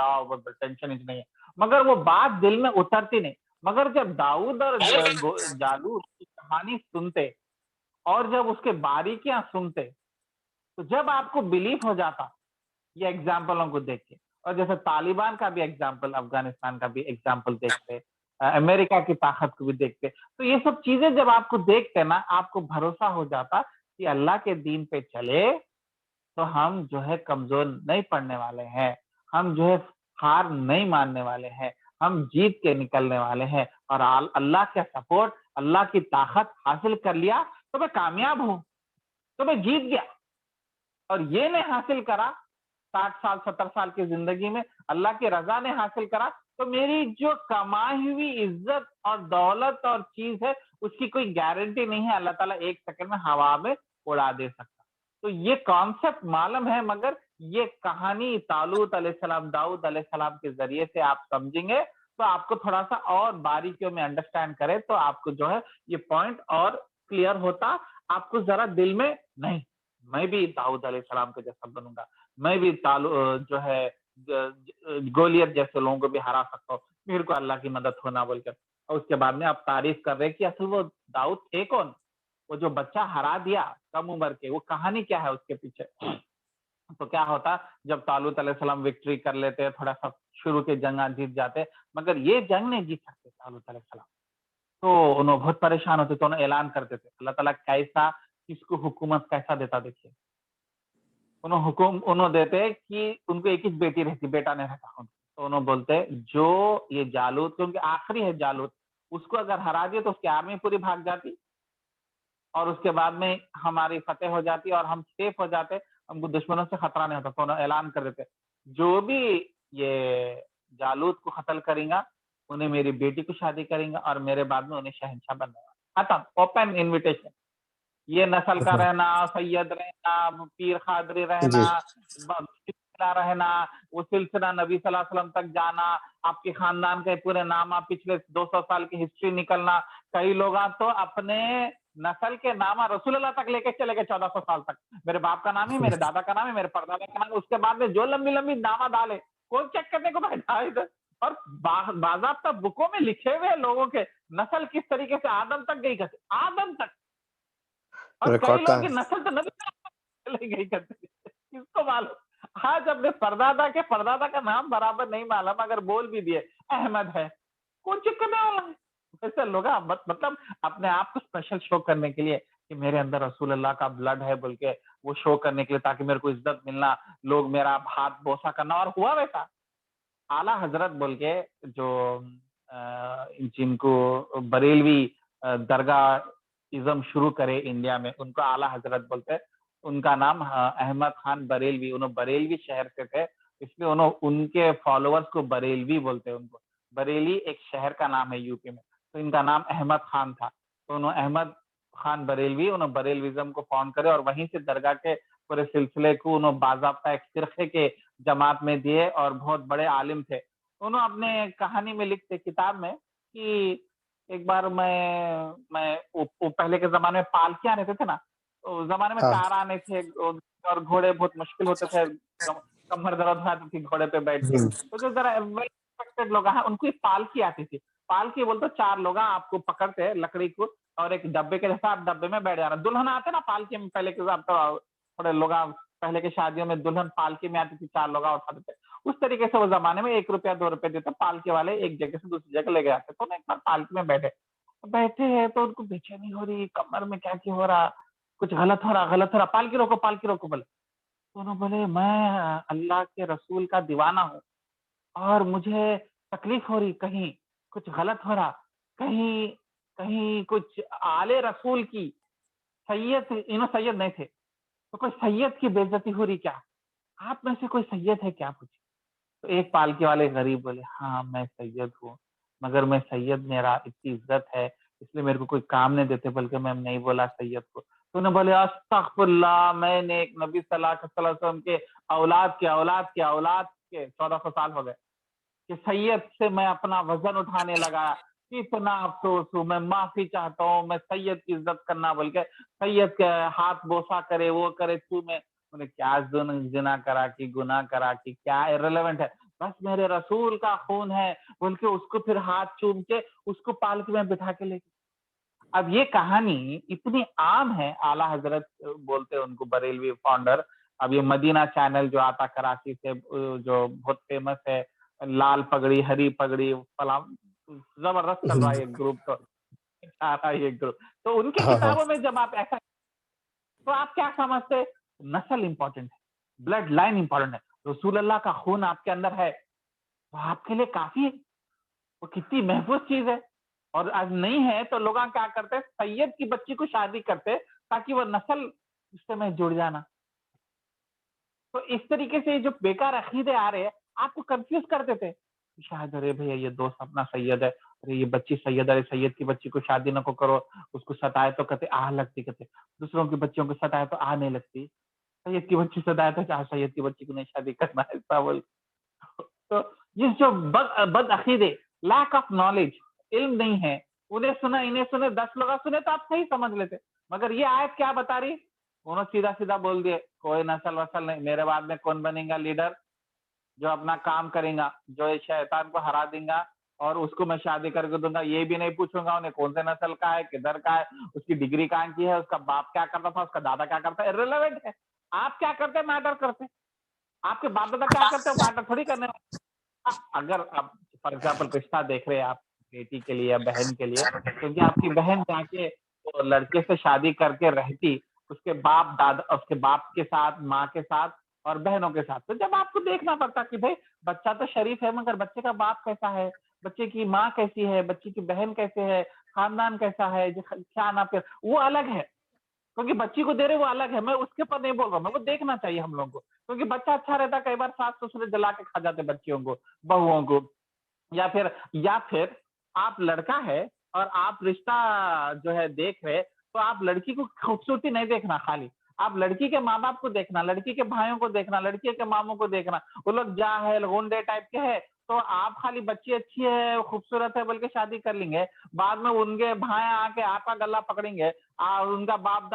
ٹینشن ہی نہیں ہے, مگر وہ بات دل میں اترتی نہیں. مگر جب داؤد اور جالوت کی کہانی سنتے اور جب اس کے باریکیاں سنتے, تو جب آپ کو بلیف ہو جاتا یہ ایگزامپلوں کو دیکھ کے, اور جیسے طالبان کا بھی ایگزامپل, افغانستان کا بھی ایگزامپل دیکھتے, امریکہ کی طاقت کو بھی دیکھتے, تو یہ سب چیزیں جب آپ کو دیکھتے نا, آپ کو بھروسہ ہو جاتا کہ اللہ کے دین پہ چلے تو ہم جو ہے کمزور نہیں پڑنے والے ہیں, ہم جو ہے ہار نہیں ماننے والے ہیں, ہم جیت کے نکلنے والے ہیں. اور اللہ کا سپورٹ, اللہ کی طاقت حاصل کر لیا تو میں کامیاب ہوں, تو میں جیت گیا. اور یہ نہیں حاصل کرا 60 سال 70 سال کی زندگی میں, اللہ کی رضا نے حاصل کرا, تو میری جو کمائی ہوئی عزت اور دولت اور چیز ہے اس کی کوئی گارنٹی نہیں ہے, اللہ تعالیٰ ایک سیکنڈ میں ہوا میں اڑا دے سکتا. تو یہ کانسیپٹ معلوم ہے, مگر یہ کہانی طالوت علیہ السلام, داؤد علیہ السلام کے ذریعے سے آپ سمجھیں گے تو آپ کو تھوڑا سا اور باریکیوں میں انڈرسٹینڈ کرے تو آپ کو جو ہے یہ پوائنٹ اور کلیئر ہوتا, آپ کو ذرا دل میں نہیں میں بھی داؤد علیہ السلام کے جیسا بنوں گا, میں بھی جو ہے گولیت جیسے لوگوں کو بھی ہرا سکتا ہوں, میرے کو اللہ کی مدد ہونا بول کر. اور اس کے بعد میں آپ تعریف کر رہے کہ اصل وہ داؤد تھے کون, وہ جو بچہ ہرا دیا کم عمر کے, وہ کہانی کیا ہے اس کے پیچھے. تو کیا ہوتا جب طالوت علیہ السلام وکٹری کر لیتے, تھوڑا سا شروع کے جنگ جیت جاتے, مگر یہ جنگ نہیں جیت سکتے طالوت علیہ السلام, تو انہوں بہت پریشان ہوتے, تو انہوں اعلان کرتے تھے اللہ تعالیٰ کیسا کس کو حکومت کیسا دیتا. دیکھیے انہوں دیتے کہ ان کو ایک ہی بیٹی رہتی, بیٹا نہیں رہتا, تو انہوں بولتے جو یہ جالوت, کیونکہ آخری ہے جالوت, اس کو اگر ہرا دیا تو اس کی آرمی پوری بھاگ جاتی اور اس کے بعد میں ہماری فتح ہو جاتی اور ہم سیف ہو جاتے, ہم کو دشمنوں سے خطرہ نہیں ہوتا. تو انہوں اعلان کر دیتے جو بھی یہ جالوت کو قتل کریں گا انہیں میری بیٹی کو شادی کریں گا اور میرے بعد میں انہیں شہنشاہ بننے گا. ختم, اوپن انویٹیشن. یہ نسل کا رہنا, سید رہنا, پیر قادری رہنا, رہنا, وہ سلسلہ نبی صلی اللہ علیہ وسلم تک جانا, آپ کے خاندان کے پورے نام, پچھلے 200 سال کی ہسٹری نکلنا. کئی لوگ تو اپنے نسل کے نام رسول اللہ تک لے کے چلے گئے 1400 سال تک, میرے باپ کا نام ہے, میرے دادا کا نام ہے, میرے پردادا کا نام ہے, اس کے بعد میں جو لمبی لمبی نامہ ڈالے کوئی چیک کرنے کو بیٹھا ادھر. اور باضابطہ بکوں میں لکھے ہوئے لوگوں کے نسل کس طریقے سے آدم تک گئی کرتے, آدم تک. اور کئی لوگوں کی نسل تو نبی چلے گئی کرتے, کس کو معلوم. آج اپنے پردادا کے پردادا کا نام برابر نہیں معلوم, اگر بول بھی دیے احمد ہے, کون چیک کرنے والا ہے, ایسے لوگ مطلب اپنے آپ کو اسپیشل شو کرنے کے لیے کہ میرے اندر رسول اللہ کا بلڈ ہے بول کے وہ شو کرنے کے لیے تاکہ میرے کو عزت ملنا، لوگ میرا ہاتھ بوسا کرنا، اور ہوا ویسا۔ اعلیٰ حضرت بول کے جو جن کو بریلوی درگاہ ازم شروع کرے انڈیا میں، ان کو اعلیٰ حضرت بولتے ہیں۔ ان کا نام احمد خان بریلوی، انہوں بریلوی شہر سے تھے، اس لیے انہوں ان کے فالوورز کو بریلوی بولتے ہیں۔ ان کو بریلی ایک شہر کا نام ہے یو پی میں، تو ان کا نام احمد خان تھا، تو انہوں احمد خان بریلوی، انہوں بریلویزم کو فاؤنڈ کرے، اور وہیں سے درگاہ کے پورے سلسلے کو انہوں باضابطہ ایک فرقے کے جماعت میں دیے، اور بہت بڑے عالم تھے۔ انہوں اپنے کہانی میں لکھتے کتاب میں کہ ایک بار میں پہلے کے زمانے میں پالکیاں رہتے تھے نا، اس زمانے میں ہاں کار آنے تھے اور گھوڑے بہت مشکل ہوتے تھے، کمر درد ہوتی تھی گھوڑے پہ بیٹھ کے، تو جو ذرا لوگ ہیں ان کو پالکی آتی تھی۔ پالکی بولتے 4 لوگ آپ کو پکڑتے لکڑی کو، اور ایک ڈبے کے جیسا آپ ڈبے میں بیٹھ جانا۔ دلہن آتے نا پالکی میں، پہلے کے تھوڑے لوگ پہلے کی شادیوں میں دلہن پالکی میں آتی تھی، 4 لوگ اٹھاتے تھے، اس طریقے سے وہ زمانے میں 1 روپیہ 2 روپے دیتے پالکی والے، ایک جگہ سے دوسری جگہ لے کے آتے۔ تو ایک بار پالکی میں بیٹھے ہیں تو ان کو بے چینی ہو رہی، کمر میں کیا ہو رہا، کچھ غلط ہو رہا، پالکی روکو بولے۔ تو انہوں بولے میں اللہ کے رسول کا دیوانہ ہوں، اور مجھے تکلیف ہو رہی، کہیں کچھ غلط ہو رہا، کہیں کچھ آلے رسول کی سید، انہوں سید نہیں تھے، تو کوئی سید کی بے عزتی ہو رہی کیا، آپ میں سے کوئی سید ہے کیا پوچھے؟ تو ایک پالکی والے غریب بولے ہاں میں سید ہوں، مگر میں سید میرا اتنی عزت ہے اس لیے میرے کو کوئی کام نہیں دیتے، بلکہ میں نہیں بولا سید کو۔ تو انہوں نے بولے استغفر اللہ، میں نے ایک نبی صلی اللہ علیہ وسلم کے اولاد کے 1400 سال ہو گئے کہ سید سے میں اپنا وزن اٹھانے لگا، اتنا افسوس ہوں، میں معافی چاہتا ہوں، میں سید کی عزت کرنا بول کے سید کے ہاتھ بوسا کرے، وہ کرے، تو میں کیا زنا کرا کہ گناہ کرا کہ کیا irrelevant ہے، بس میرے رسول کا خون ہے بول کے اس کو پھر ہاتھ چوم کے اس کو پالکی میں بٹھا کے لے گئے۔ اب یہ کہانی اتنی عام ہے، اعلیٰ حضرت بولتے ہیں ان کو بریلوی فاؤنڈر۔ اب یہ مدینہ چینل جو آتا کراچی سے، جو بہت فیمس ہے، لال پگڑی ہری پگڑی فلاں، زبردست چل رہا ہے یہ گروپ، تو یہ گروپ تو ان کی ہاں ہاں کتابوں میں جب آپ ایسا، تو آپ کیا سمجھتے؟ نسل امپورٹنٹ ہے، بلڈ لائن امپورٹنٹ ہے، رسول اللہ کا خون آپ کے اندر ہے، وہ آپ کے لیے کافی ہے، وہ کتنی محفوظ چیز ہے۔ اور آج نہیں ہے تو لوگ کیا کرتے، سید کی بچی کو شادی کرتے تاکہ وہ نسل اس سے میں جڑ جانا۔ تو اس طریقے سے جو بیکار عقیدے آ رہے ہیں آپ کو کنفیوز کرتے تھے، شاید ارے بھیا یہ دوست اپنا سید ہے، ارے یہ بچی سید ہے، سید کی بچی کو شادی نہ کرو، اس کو ستائے تو کہتے آہ لگتی، کہتے دوسروں کی بچیوں کو ستائے تو آہ نہیں لگتی، سید کی بچی ستائے تو چاہے سید کی بچی کو نہیں شادی کرنا ایسا بول۔ تو یہ جو بد عقیدے، لیک آف نالج، علم نہیں ہے، انہیں سنے 10 لوگ سنے تو آپ صحیح سمجھ لیتے، مگر یہ آیت کیا بتا رہی، انہوں سیدھا بول دیے کوئی نسل وسل نہیں، میرے بعد میں کون بنے گا لیڈر جو اپنا کام کرے گا، جو شیطان کو ہرا دیں گا، اور اس کو میں شادی کر کے دوں گا، یہ بھی نہیں پوچھوں گا انہیں کون سے نسل کا ہے، کدھر کا ہے، اس کی ڈگری کہاں کی ہے، اس کا باپ کیا کرتا تھا، اس کا دادا کیا کرتا ہے، irrelevant ہے، آپ کیا کرتے میٹر کرتے، آپ کے باپ دادا کیا کرتے ہو میٹر تھوڑی کرنے۔ اگر آپ فار ایگزامپل رشتہ دیکھ رہے ہیں آپ بیٹی کے لیے یا بہن کے لیے، کیونکہ آپ کی بہن جا کے لڑکے سے شادی کر کے رہتی اس کے باپ دادا، اس کے باپ کے ساتھ، ماں کے ساتھ اور بہنوں کے ساتھ، تو جب آپ کو دیکھنا پڑتا کہ بھائی بچہ تو شریف ہے مگر بچے کا باپ کیسا ہے، بچے کی ماں کیسی ہے، بچے کی بہن کیسے ہے، خاندان کیسا ہے، کیا نہ پھر وہ الگ ہے، کیونکہ بچی کو دے رہے وہ الگ ہے، میں اس کے پر نہیں بول رہا ہوں، وہ دیکھنا چاہیے ہم لوگوں کو، کیونکہ بچہ اچھا رہتا، کئی بار ساس سسر جلا کے کھا جاتے بچیوں کو، بہوؤں کو، یا پھر آپ لڑکا ہے اور آپ رشتہ جو ہے دیکھ رہے، تو آپ لڑکی کو خوبصورتی نہیں دیکھنا، خالی آپ لڑکی کے ماں باپ کو دیکھنا، لڑکی کے بھائیوں کو دیکھنا، لڑکی کے ماموں کو دیکھنا، وہ لوگ جاہل گونڈے ٹائپ کے ہے تو آپ خالی بچی اچھی ہے خوبصورت ہے بول کے شادی کر لیں گے، بعد میں ان کے بھائی آ کے آپ کا گلا پکڑیں گے، اور ان کا باپ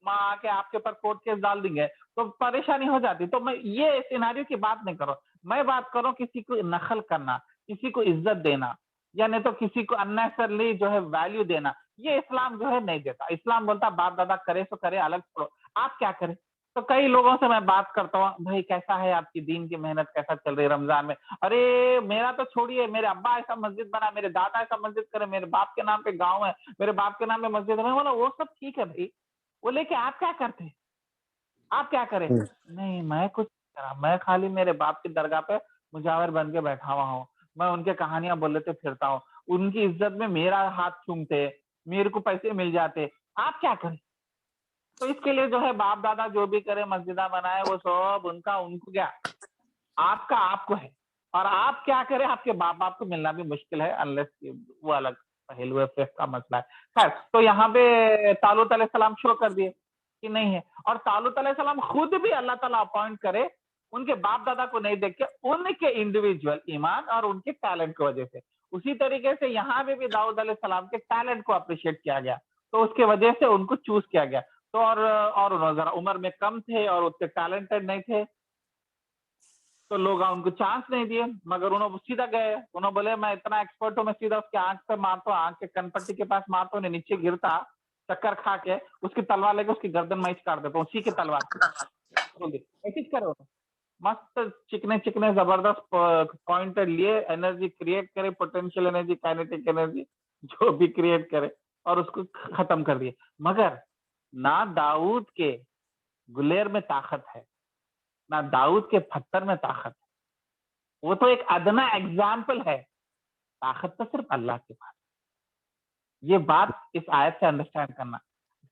ماں آ کے آپ کے اوپر کورٹ کیس ڈال دیں گے، تو پریشانی ہو جاتی۔ تو میں یہ سیناریو کی بات نہیں کروں، میں بات کروں کسی کو نقل کرنا، کسی کو عزت دینا، یا نہیں تو کسی کو اننیسرلی جو ہے ویلیو دینا، یہ اسلام جو ہے نہیں دیتا۔ اسلام بولتا باپ دادا کرے سو کرے، الگ چھوڑو، آپ کیا کریں، تو کئی لوگوں سے میں بات کرتا ہوں، بھائی کیسا ہے آپ کی دین کی محنت، کیسا چل رہی ہے رمضان میں؟ ارے میرا تو چھوڑیے، میرے ابا ایسا مسجد بنا، میرے دادا ایسا مسجد کرے، میرے باپ کے نام پہ گاؤں ہے، میرے باپ کے نام پہ مسجد ہے۔ میں بولا وہ سب ٹھیک ہے بھائی، وہ لے کے آپ کیا کرتے، آپ کیا کریں؟ نہیں میں کچھ نہیں کرا، میں خالی میرے باپ کی درگاہ پہ مجاور بن کے بیٹھا ہوا ہوں، میں ان کے کہانیاں بول لیتے پھرتا ہوں، ان کی عزت میں میرا ہاتھ چومتے، میرے کو پیسے مل جاتے، آپ کیا کریں؟ تو اس کے لیے جو ہے باپ دادا جو بھی کرے، مسجدہ بنائے، وہ سب ان کو کیا، آپ کا آپ کو ہے، اور آپ کیا کرے آپ کے باپ کو ملنا بھی مشکل ہے، انلیس وہ الگ پہلو ہے، فقہ کا مسئلہ ہے۔ خیر، تو یہاں پہ طالوت علیہ السلام شو کر دیے کہ نہیں ہے، اور طالوت علیہ السلام خود بھی اللہ تعالیٰ اپوائنٹ کرے ان کے باپ دادا کو نہیں دیکھ کے، ان کے انڈیویجول ایمان اور ان کے ٹیلنٹ کی وجہ سے۔ اسی طریقے سے یہاں پہ بھی داؤد علیہ السلام کے ٹیلنٹ کو اپریشیٹ کیا گیا، تو اس کی وجہ سے ان کو چوز کیا گیا۔ تو اور انہوں ذرا عمر میں کم تھے اور اتنے ٹیلنٹڈ نہیں تھے، تو لوگ ان کو چانس نہیں دیے، مگر انہوں سیدھا گئے، انہوں بولے میں اتنا ایکسپرٹ ہوں، میں سیدھا اس کی آنکھ پہ مارتا ہوں، آنکھ کے کن پٹی کے پاس مارتا ہوں، نیچے گرتا چکر کھا کے اس کی تلوار لے کے اس کی گردن میں کاٹ دیتا ہوں، اسی کی تلوار ایسی کرو، مست چکنے چکنے زبردست پوائنٹر لیے، انرجی کریٹ کرے، پوٹینشیل انرجی، کائنیٹک انرجی جو بھی کریٹ کرے، اور اس کو ختم کر دیے۔ مگر نہ داؤد کے گلیر میں طاقت ہے، نہ داؤد کے پتھر میں طاقت ہے، وہ تو ایک ادنا ایگزامپل ہے، طاقت تو صرف اللہ کے پاس۔ یہ بات اس آیت سے انڈرسٹینڈ کرنا۔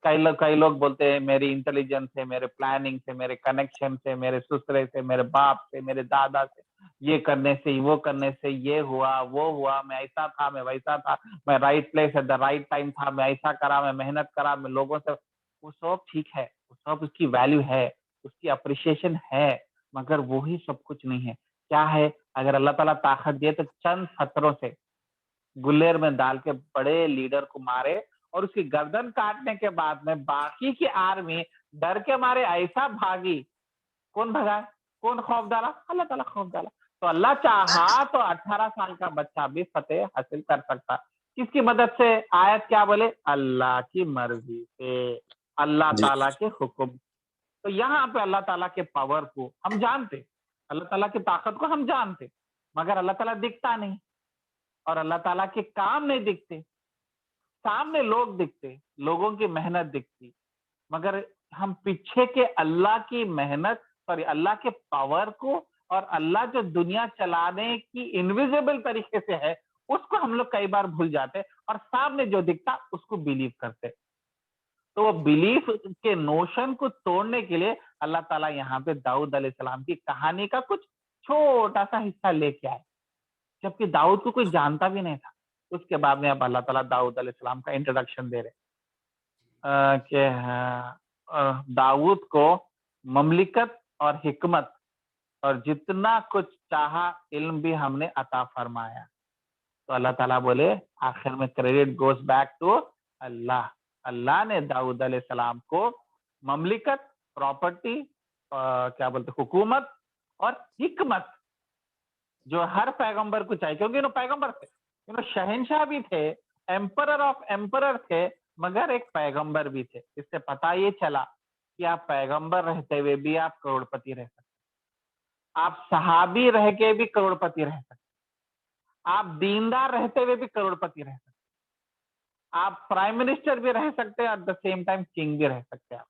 کئی لوگ بولتے ہیں میری انٹیلیجنس سے، میرے پلاننگ سے، میرے کنیکشن سے، میرے سسرے سے، میرے باپ سے، میرے دادا سے، یہ کرنے سے، وہ کرنے سے، یہ ہوا، وہ ہوا، میں ایسا تھا، میں ویسا تھا، میں right place at the right time تھا، میں ایسا کرا، میں محنت کرا، میں لوگوں سے، وہ سب ٹھیک ہے، وہ سب اس کی ویلیو ہے، اس کی اپریشیشن ہے، مگر وہی سب کچھ نہیں ہے۔ کیا ہے؟ اگر اللہ تعالیٰ طاقت دے تو چند پتھروں سے گلیر میں ڈال کے بڑے لیڈر کو مارے، اور اس کی گردن کاٹنے کے بعد میں باقی کی آرمی ڈر کے مارے ایسا بھاگی۔ کون بھگا؟ کون خوف ڈالا؟ اللہ تعالیٰ خوف ڈالا۔ تو اللہ چاہا تو 18 سال کا بچہ بھی فتح حاصل کر سکتا۔ کس کی مدد سے؟ آیت کیا بولے؟ اللہ کی مرضی سے، اللہ تعالیٰ کے حکم۔ تو یہاں پہ اللہ تعالیٰ کے پاور کو ہم جانتے، اللہ تعالیٰ کی طاقت کو ہم جانتے، مگر اللہ تعالیٰ دکھتا نہیں، اور اللہ تعالیٰ کے کام نہیں دکھتے، سامنے لوگ دکھتے، لوگوں کی محنت دکھتی، مگر ہم پیچھے کے اللہ کی محنت، سوری اللہ کے پاور کو، اور اللہ جو دنیا چلانے کی انویزیبل طریقے سے ہے، اس کو ہم لوگ کئی بار بھول جاتے، اور سامنے جو دکھتا اس کو بیلیو کرتے۔ تو وہ بیلیف کے نوشن کو توڑنے کے لیے اللہ تعالیٰ یہاں پہ داؤد علیہ السلام کی کہانی کا کچھ چھوٹا سا حصہ لے کے آئے، جبکہ داؤد کو کوئی جانتا بھی نہیں تھا۔ اس کے بعد میں اب اللہ تعالیٰ داؤد علیہ السلام کا انٹروڈکشن دے رہے کہ داؤد کو مملکت اور حکمت اور جتنا کچھ چاہا علم بھی ہم نے عطا فرمایا۔ تو اللہ تعالیٰ بولے آخر میں کریڈٹ گوز بیک ٹو اللہ۔ اللہ نے داؤد علیہ السلام کو مملکت، پراپرٹی، کیا بولتے، حکومت اور حکمت، جو ہر پیغمبر کو چاہیے، کیونکہ انہوں پیغمبر تھے، انہوں شہنشاہ بھی تھے، ایمپرر آف ایمپرر تھے، مگر ایک پیغمبر بھی تھے۔ اس سے پتہ یہ چلا کہ آپ پیغمبر رہتے ہوئے بھی آپ کروڑپتی رہ سکتے، آپ صحابی رہ کے بھی کروڑپتی رہ سکتے، آپ دیندار رہتے ہوئے بھی کروڑپتی رہ سکتے، آپ پرائم منسٹر بھی رہ سکتے ہیں، at the same time king بھی رہ سکتے، آپ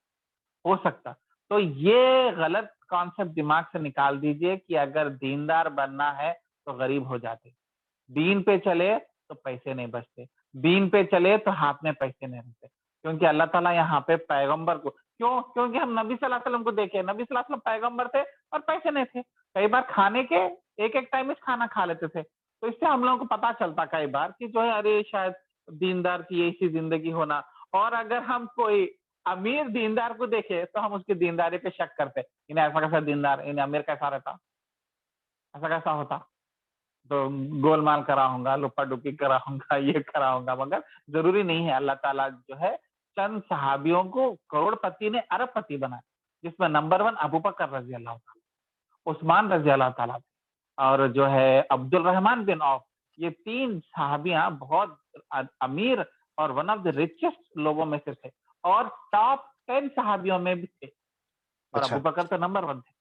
ہو سکتا۔ تو یہ غلط کانسیپٹ دماغ سے نکال دیجئے کہ اگر دیندار بننا ہے تو غریب ہو جاتے، دین پہ چلے تو پیسے نہیں بچتے، دین پہ چلے تو ہاتھ میں پیسے نہیں رہتے، کیونکہ اللہ تعالیٰ یہاں پہ پیغمبر کو، کیونکہ ہم نبی صلی اللہ علیہ وسلم کو دیکھیں، نبی صلی اللہ علیہ وسلم پیغمبر تھے اور پیسے نہیں تھے، کئی بار کھانے کے ایک ٹائم میں کھانا کھا لیتے تھے، تو اس سے ہم لوگوں کو پتا چلتا کئی بار کہ جو ہے ارے شاید دیندار کی ایسی زندگی ہونا۔ اور اگر ہم کوئی امیر دیندار کو دیکھے تو ہم اس کی دینداری پہ شک کرتے، انہیں ایسا کیسا دیندار، انہیں امیر کیسا رہتا، ایسا کیسا ہوتا، تو گول مال کرا ہوں گا، لپا ڈپی کرا ہوں گا، یہ کرا ہوں گا، مگر ضروری نہیں ہے۔ اللہ تعالیٰ جو ہے چند صحابیوں کو کروڑ پتی نے ارب پتی بنایا، جس میں نمبر 1 ابو بکر رضی اللہ تعالیٰ، عثمان رضی اللہ تعالیٰ، اور جو ہے عبد الرحمن بن عوف، یہ 3 صحابیاں بہت امیر اور ون آف دی ریچسٹ لوگوں میں سے تھے، اور ٹاپ 10 صحابیوں میں بھی تھے۔ اور ابو بکر تو نمبر 1 تھے.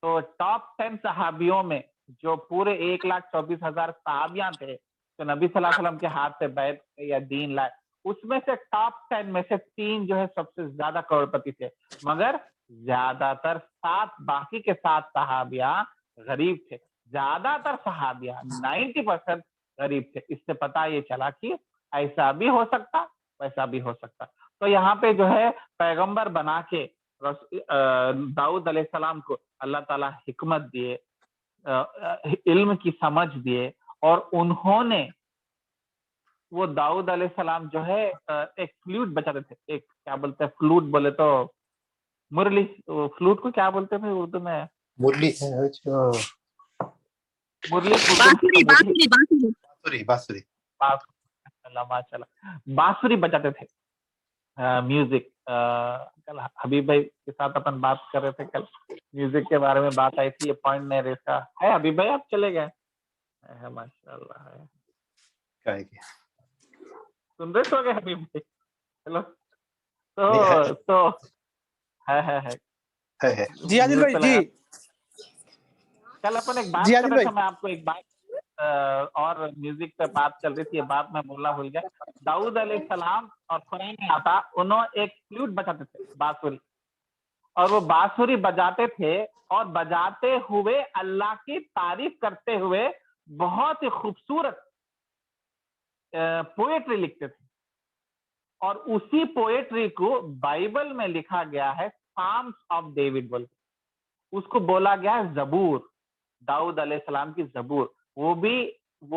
تو ٹاپ 10 صحابیوں میں جو پورے 1,24,000 صحابیاں تھے تو نبی صلی اللہ علیہ وسلم کے ہاتھ سے بیعت یا دین لائے, اس میں سے ٹاپ 10 میں سے 3 جو ہے سب سے زیادہ کروڑپتی تھے, مگر زیادہ تر 7 باقی کے 7 صحابیاں غریب تھے. زیادہ تر صحابیہ 90% غریب تھے. اس سے پتا یہ چلا کہ ایسا بھی ہو سکتا ویسا بھی ہو سکتا. تو یہاں پہ جو ہے پیغمبر بنا کے داؤد علیہ السلام کو اللہ تعالیٰ حکمت دیے, علم کی سمجھ دیے, اور انہوں نے وہ داؤد علیہ السلام جو ہے ایک فلوٹ بجاتے تھے, ایک کیا بولتے ہیں فلوٹ بولے تو مرلی, فلوٹ کو کیا بولتے ہیں اردو میں؟ مرلی بانسری بجاتے تھے, میوزک. کل حبیب بھائی کے ساتھ اپن بات کر رہے تھے, کل میوزک کے بارے میں بات آئی تھی, یہ پوائنٹ نہیں رہتا ہے. حبیب بھائی آپ چلے گئے, ماشاء اللہ ہے, سن رہے تو گئے حبیب بھائی. ہیلو, تو ہے جی عادل بھائی. جی کل اپن ایک بات کر رہے تھے, میں آپ کو ایک بات اور میوزک پہ بات چل رہی تھی, یہ بات میں بولنا بھول گیا. داؤد علیہ السلام اور قرآن میں آتا انہوں ایک فلوٹ بجاتے تھے, بانسری, اور وہ بانسری بجاتے تھے اور بجاتے ہوئے اللہ کی تعریف کرتے ہوئے بہت ہی خوبصورت پوئٹری لکھتے تھے. اور اسی پوئٹری کو بائبل میں لکھا گیا ہے سامس آف ڈیوڈ بول کے, اس کو بولا گیا ہے زبور, داؤد علیہ السلام کی زبور. وہ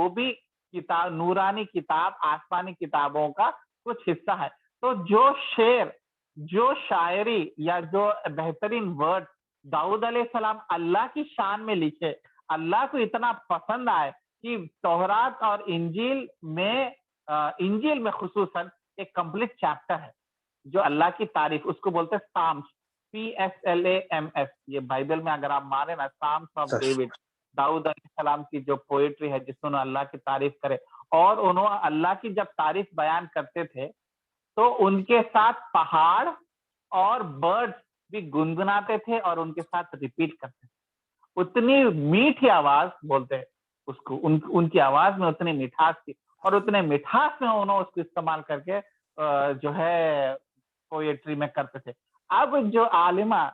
بھی کتاب, نورانی کتاب, آسمانی کتابوں کا کچھ حصہ ہے. تو جو شعر, جو شاعری یا جو بہترین ورڈ داؤد علیہ السلام اللہ کی شان میں لکھے, اللہ کو اتنا پسند آئے کہ تورات اور انجیل میں خصوصاً ایک کمپلیٹ چیپٹر ہے جو اللہ کی تعریف, اس کو بولتے ہیں سامس, PSLAMS. یہ بائبل میں اگر آپ مارے نا, سامس آف ڈیوڈ, داؤد علیہ السلام کی جو پوئٹری ہے جس میں اللہ کی تعریف کرے. اور انہوں اللہ کی جب تعریف بیان کرتے تھے تو ان کے ساتھ پہاڑ اور برڈز بھی گنگناتے تھے اور ان کے ساتھ ریپیٹ کرتے تھے. اتنی میٹھی آواز بولتے ہیں اس کو, ان کی آواز میں اتنی مٹھاس تھی, اور اتنے مٹھاس میں انہوں اس کو استعمال کر کے جو ہے پوئٹری میں کرتے تھے. اب جو عالمہ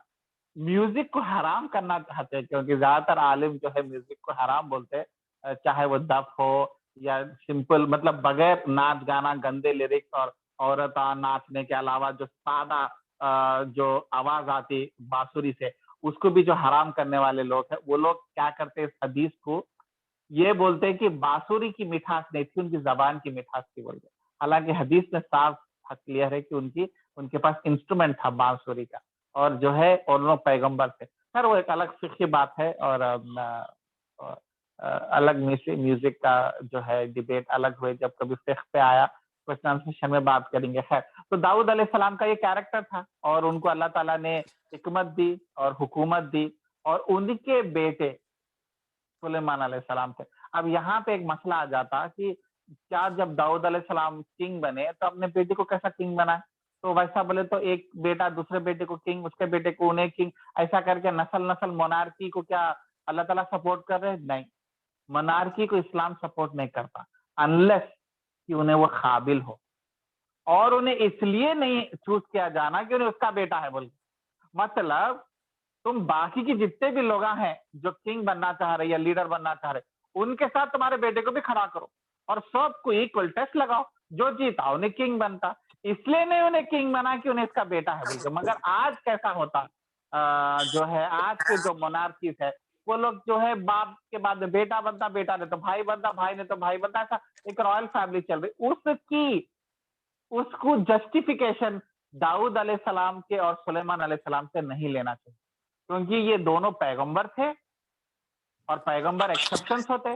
میوزک کو حرام کرنا چاہتے ہیں, کیونکہ زیادہ تر عالم جو ہے میوزک کو حرام بولتے ہیں, چاہے وہ دف ہو یا سمپل, مطلب بغیر ناچ گانا, گندے لیرکس, اور عورتاں ناچنے کے علاوہ جو سادہ جو آواز آتی بانسری سے, اس کو بھی جو حرام کرنے والے لوگ ہیں, وہ لوگ کیا کرتے ہیں, اس حدیث کو یہ بولتے ہیں کہ بانسری کی مٹھاس نہیں تھی, ان کی زبان کی مٹھاس تھی بولتے. حالانکہ حدیث میں صاف کلیئر ہے کہ ان کے پاس انسٹرومنٹ تھا بانسری کا, اور جو ہے انہوں پیغمبر تھے. سر وہ ایک الگ فقہی بات ہے, اور الگ میوزک کا جو ہے ڈیبیٹ الگ ہوئے, جب کبھی فقہ پہ آیا ٹرانسمیشن میں بات کریں گے. خیر, تو داؤد علیہ السلام کا یہ کیریکٹر تھا, اور ان کو اللہ تعالیٰ نے حکمت دی اور حکومت دی, اور ان کے بیٹے سلیمان علیہ السلام تھے. اب یہاں پہ ایک مسئلہ آ جاتا کہ کیا جب داؤد علیہ السلام کنگ بنے تو اپنے بیٹے کو کیسا کنگ بنائے؟ تو ویسا بولے تو ایک بیٹا دوسرے بیٹے کو کنگ, اس کے بیٹے کو انہیں کنگ, ایسا کر کے نسل مونارکی کو کیا اللہ تعالیٰ سپورٹ کر رہے؟ نہیں, مونارکی کو اسلام سپورٹ نہیں کرتا انلیس کہ انہیں وہ قابل ہو, اور انہیں اس لیے نہیں چوز کیا جانا کہ انہیں اس کا بیٹا ہے بول کے. مطلب تم باقی کی جتنے بھی لوگ ہیں جو کنگ بننا چاہ رہے یا لیڈر بننا چاہ رہے, ان کے ساتھ تمہارے بیٹے کو بھی کھڑا کرو اور سب کو ایکول ٹیسٹ لگاؤ, جو جیتا انہیں کنگ بنتا. اس لیے نہیں انہیں کنگ بنا کہ انہیں اس کا بیٹا ہے بول کے. مگر آج کیسا ہوتا, جو ہے آج کے جو مونارکیز ہے وہ لوگ جو ہے باپ کے بعد بیٹا بنتا, بیٹا نے تو بھائی بنتا, بھائی نے تو بھائی بنتا, ایسا ایک رائل فیملی چل رہی. اس کو جسٹیفیکیشن داؤد علیہ السلام کے اور سلیمان علیہ السلام سے نہیں لینا چاہیے, کیونکہ یہ دونوں پیغمبر تھے, اور پیغمبر ایکسپشنز ہوتے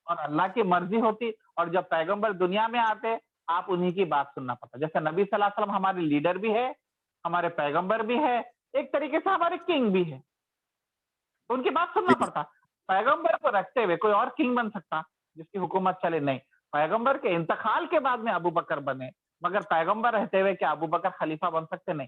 اور اللہ کی مرضی ہوتی, اور جب پیغمبر دنیا میں آتے آپ انہی کی بات سننا پڑتا. جیسے نبی صلی اللہ علیہ وسلم ہمارے لیڈر بھی ہے, ہمارے پیغمبر بھی ہے, ایک طریقے سے ہمارے کنگ بھی ہے, تو ان کی بات سننا پڑتا. پیغمبر کو رکھتے ہوئے کوئی اور کنگ بن سکتا جس کی حکومت چلے؟ نہیں. پیغمبر کے انتقال کے بعد میں ابو بکر بنے, مگر پیغمبر رہتے ہوئے کیا ابو بکر خلیفہ بن سکتے؟ نہیں.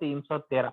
313,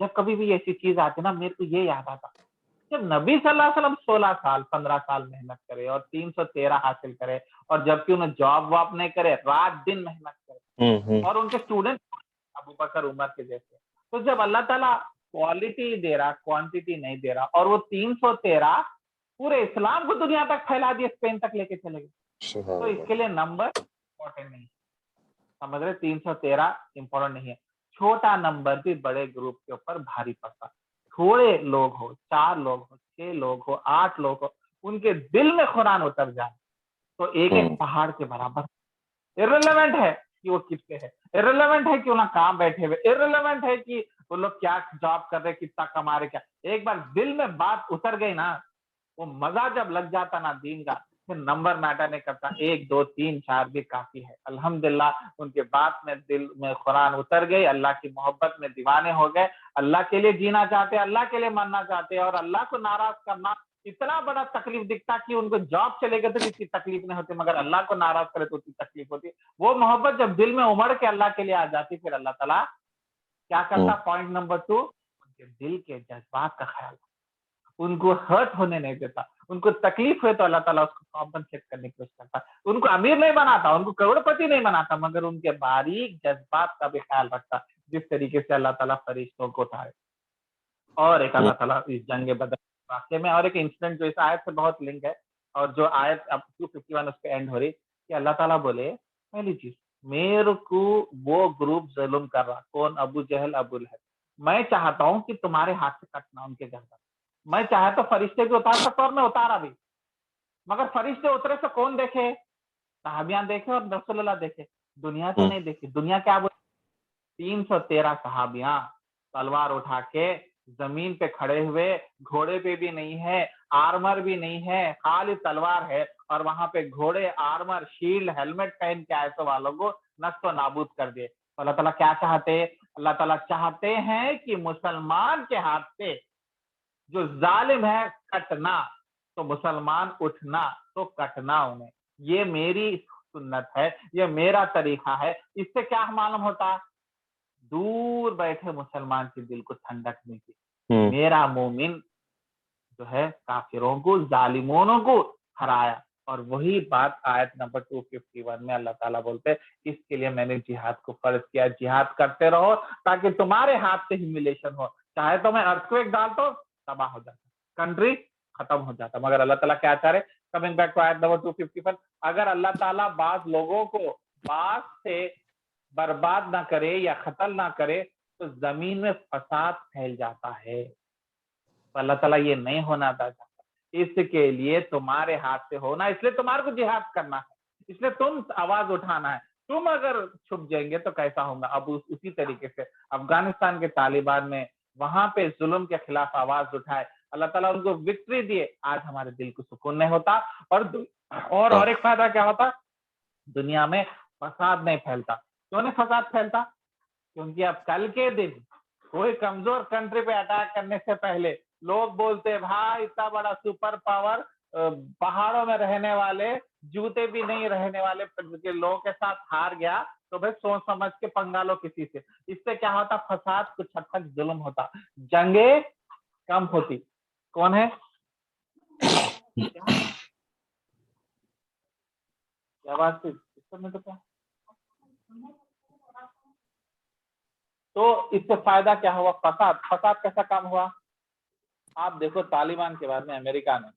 جب کبھی بھی ایسی چیز آتی نا میرے کو یہ یاد آتا جب نبی صلی اللہ علیہ وسلم 16 سال 15 سال محنت کرے اور 313 حاصل کرے اور جبکہ انہیں جاب واب نہیں کرے رات دن محنت کرے اور ان کے اسٹوڈنٹ ابو بکر عمر کے جیسے, تو جب اللہ تعالیٰ کوالٹی دے رہا کوانٹٹی نہیں دے رہا اور وہ 313 پورے اسلام کو دنیا تک پھیلا دیا, اسپین تک لے کے چلے گئے, تو اس کے لیے نمبر امپورٹنٹ نہیں, سمجھ رہے 313 امپورٹنٹ نہیں ہے, چھوٹا نمبر بھی بڑے گروپ کے اوپر بھاری پڑتا, تھوڑے لوگ ہو 4 لوگ ہو 6 لوگ ہو 8 لوگ ہو ان کے دل میں قرآن اتر جائے تو ایک ایک پہاڑ کے برابر. ارریلیونٹ ہے کہ وہ کتنے ہے, ارریلیونٹ ہے کہ انہیں کام بیٹھے ہوئے, ارریلیونٹ ہے کہ وہ لوگ کیا جاب کر رہے کتنا کما رہے, کیا ایک بار دل میں بات اتر گئی نا وہ مزہ جب لگ جاتا نا دین کا پھر نمبر میٹر نہیں کرتا, 1 2 3 4 بھی کافی ہے. الحمدللہ ان کے بات میں دل میں قرآن اتر گئی, اللہ کی محبت میں دیوانے ہو گئے, اللہ کے لیے جینا چاہتے, اللہ کے لیے مرنا چاہتے, اور اللہ کو ناراض کرنا اتنا بڑا تکلیف دکھتا کہ ان کو جاب چلے گئے تو اتنی تکلیف نہیں ہوتی, مگر اللہ کو ناراض کرے تو اتنی تکلیف ہوتی. وہ محبت جب دل میں امڑ کے اللہ کے لیے آ جاتی پھر اللہ تعالیٰ کیا کرتا, پوائنٹ نمبر 2 ان کے دل کے جذبات کا خیال, ان کو ہرٹ ہونے نہیں دیتا, ان کو تکلیف ہوئے تو اللہ تعالیٰ اس کو کمپنسیٹ کرنے کی کوشش کرتا, ان کو امیر نہیں بناتا, ان کو کروڑ پتی نہیں بناتا, مگر ان کے باریک جذبات کا بھی خیال رکھتا جس طریقے سے اللہ تعالیٰ فرشتوں کو اٹھائے. اور ایک اللہ تعالیٰ اس جنگ بدر واقعے میں اور ایک انسیڈنٹ جو اس آیت سے بہت لنک ہے اور جو آیت اب 251 اس پہ اینڈ ہو رہی کہ اللہ تعالیٰ بولے پہلی چیز میرے کو وہ گروپ ظلم کر رہا, کون, ابو جہل ابو لہب, میں چاہتا ہوں کہ تمہارے ہاتھ سے کٹنا ان کے گردن, میں چاہے تو فرشتے بھی اتار سکتا اور میں اتارا بھی, مگر فرشتے اترے سے کون دیکھے, صحابیان دیکھے اور رسول اللہ دیکھے, دنیا تو نہیں دیکھی. دنیا کیا بولے 313 صحابیاں تلوار اٹھا کے زمین پہ کھڑے ہوئے, گھوڑے پہ بھی نہیں ہے, آرمر بھی نہیں ہے, خالی تلوار ہے, اور وہاں پہ گھوڑے آرمر شیلڈ ہیلمٹ پہن کے آئے تو والوں کو نست و نابود کر دے. تو اللہ تعالیٰ کیا چاہتے, اللہ تعالیٰ چاہتے ہیں کہ مسلمان کے ہاتھ سے جو ظالم ہے کٹنا, تو مسلمان اٹھنا تو کٹنا انہیں, یہ میری سنت ہے, یہ میرا طریقہ ہے. اس سے کیا معلوم ہوتا, دور بیٹھے مسلمان کے دل کو ٹھنڈک ملتی, میرا مومن جو ہے کافروں کو ظالمونوں کو ہرایا. اور وہی بات آیت نمبر 251 میں اللہ تعالیٰ بولتے اس کے لیے میں نے جہاد کو فرض کیا, جہاد کرتے رہو تاکہ تمہارے ہاتھ سے ہیومیلیشن ہو, چاہے تو میں ارتھکویک ڈالتا ہوں تباہ ہو جاتا, کنٹری ختم ہو جاتا, مگر اللہ تعالیٰ کیا چاہ رہے, کمنگ بیک ٹو آیت نمبر 251, اگر اللہ تعالیٰ بعض لوگوں کو بعض سے برباد نہ کرے یا قتل نہ کرے تو زمین میں فساد پھیل جاتا ہے. تو اللہ تعالیٰ یہ نہیں ہونا چاہتا, اس کے لیے تمہارے ہاتھ سے ہونا, اس لیے تمہارے کو جہاد کرنا ہے, اس لیے تم آواز اٹھانا ہے. تم اگر چھپ جائیں گے تو کیسا ہوگا. اب اسی طریقے سے افغانستان کے طالبان نے وہاں پہ ظلم کے خلاف آواز اٹھائے, اللہ تعالیٰ ان کو وکٹری دیے, آج ہمارے دل کو سکون نہیں ہوتا. اور ایک فائدہ کیا ہوتا, دنیا میں فساد نہیں پھیلتا. کیوں نہیں فساد پھیلتا, کیونکہ اب کل کے دن کوئی کمزور کنٹری پہ اٹیک کرنے سے پہلے لوگ بولتے بھائی اتنا بڑا سپر پاور پہاڑوں میں رہنے والے جوتے بھی نہیں رہنے والے لوگوں کے ساتھ ہار گیا, تو بھائی سوچ سمجھ کے پنگا لو کسی سے. اس سے کیا ہوتا, فساد کچھ حد تک ظلم ہوتا, جنگیں کم ہوتی. کون ہے کیا بات تھی تو اس سے فائدہ کیا ہوا, فساد کیسا کام ہوا. آپ دیکھو طالبان کے بعد میں امریکہ نے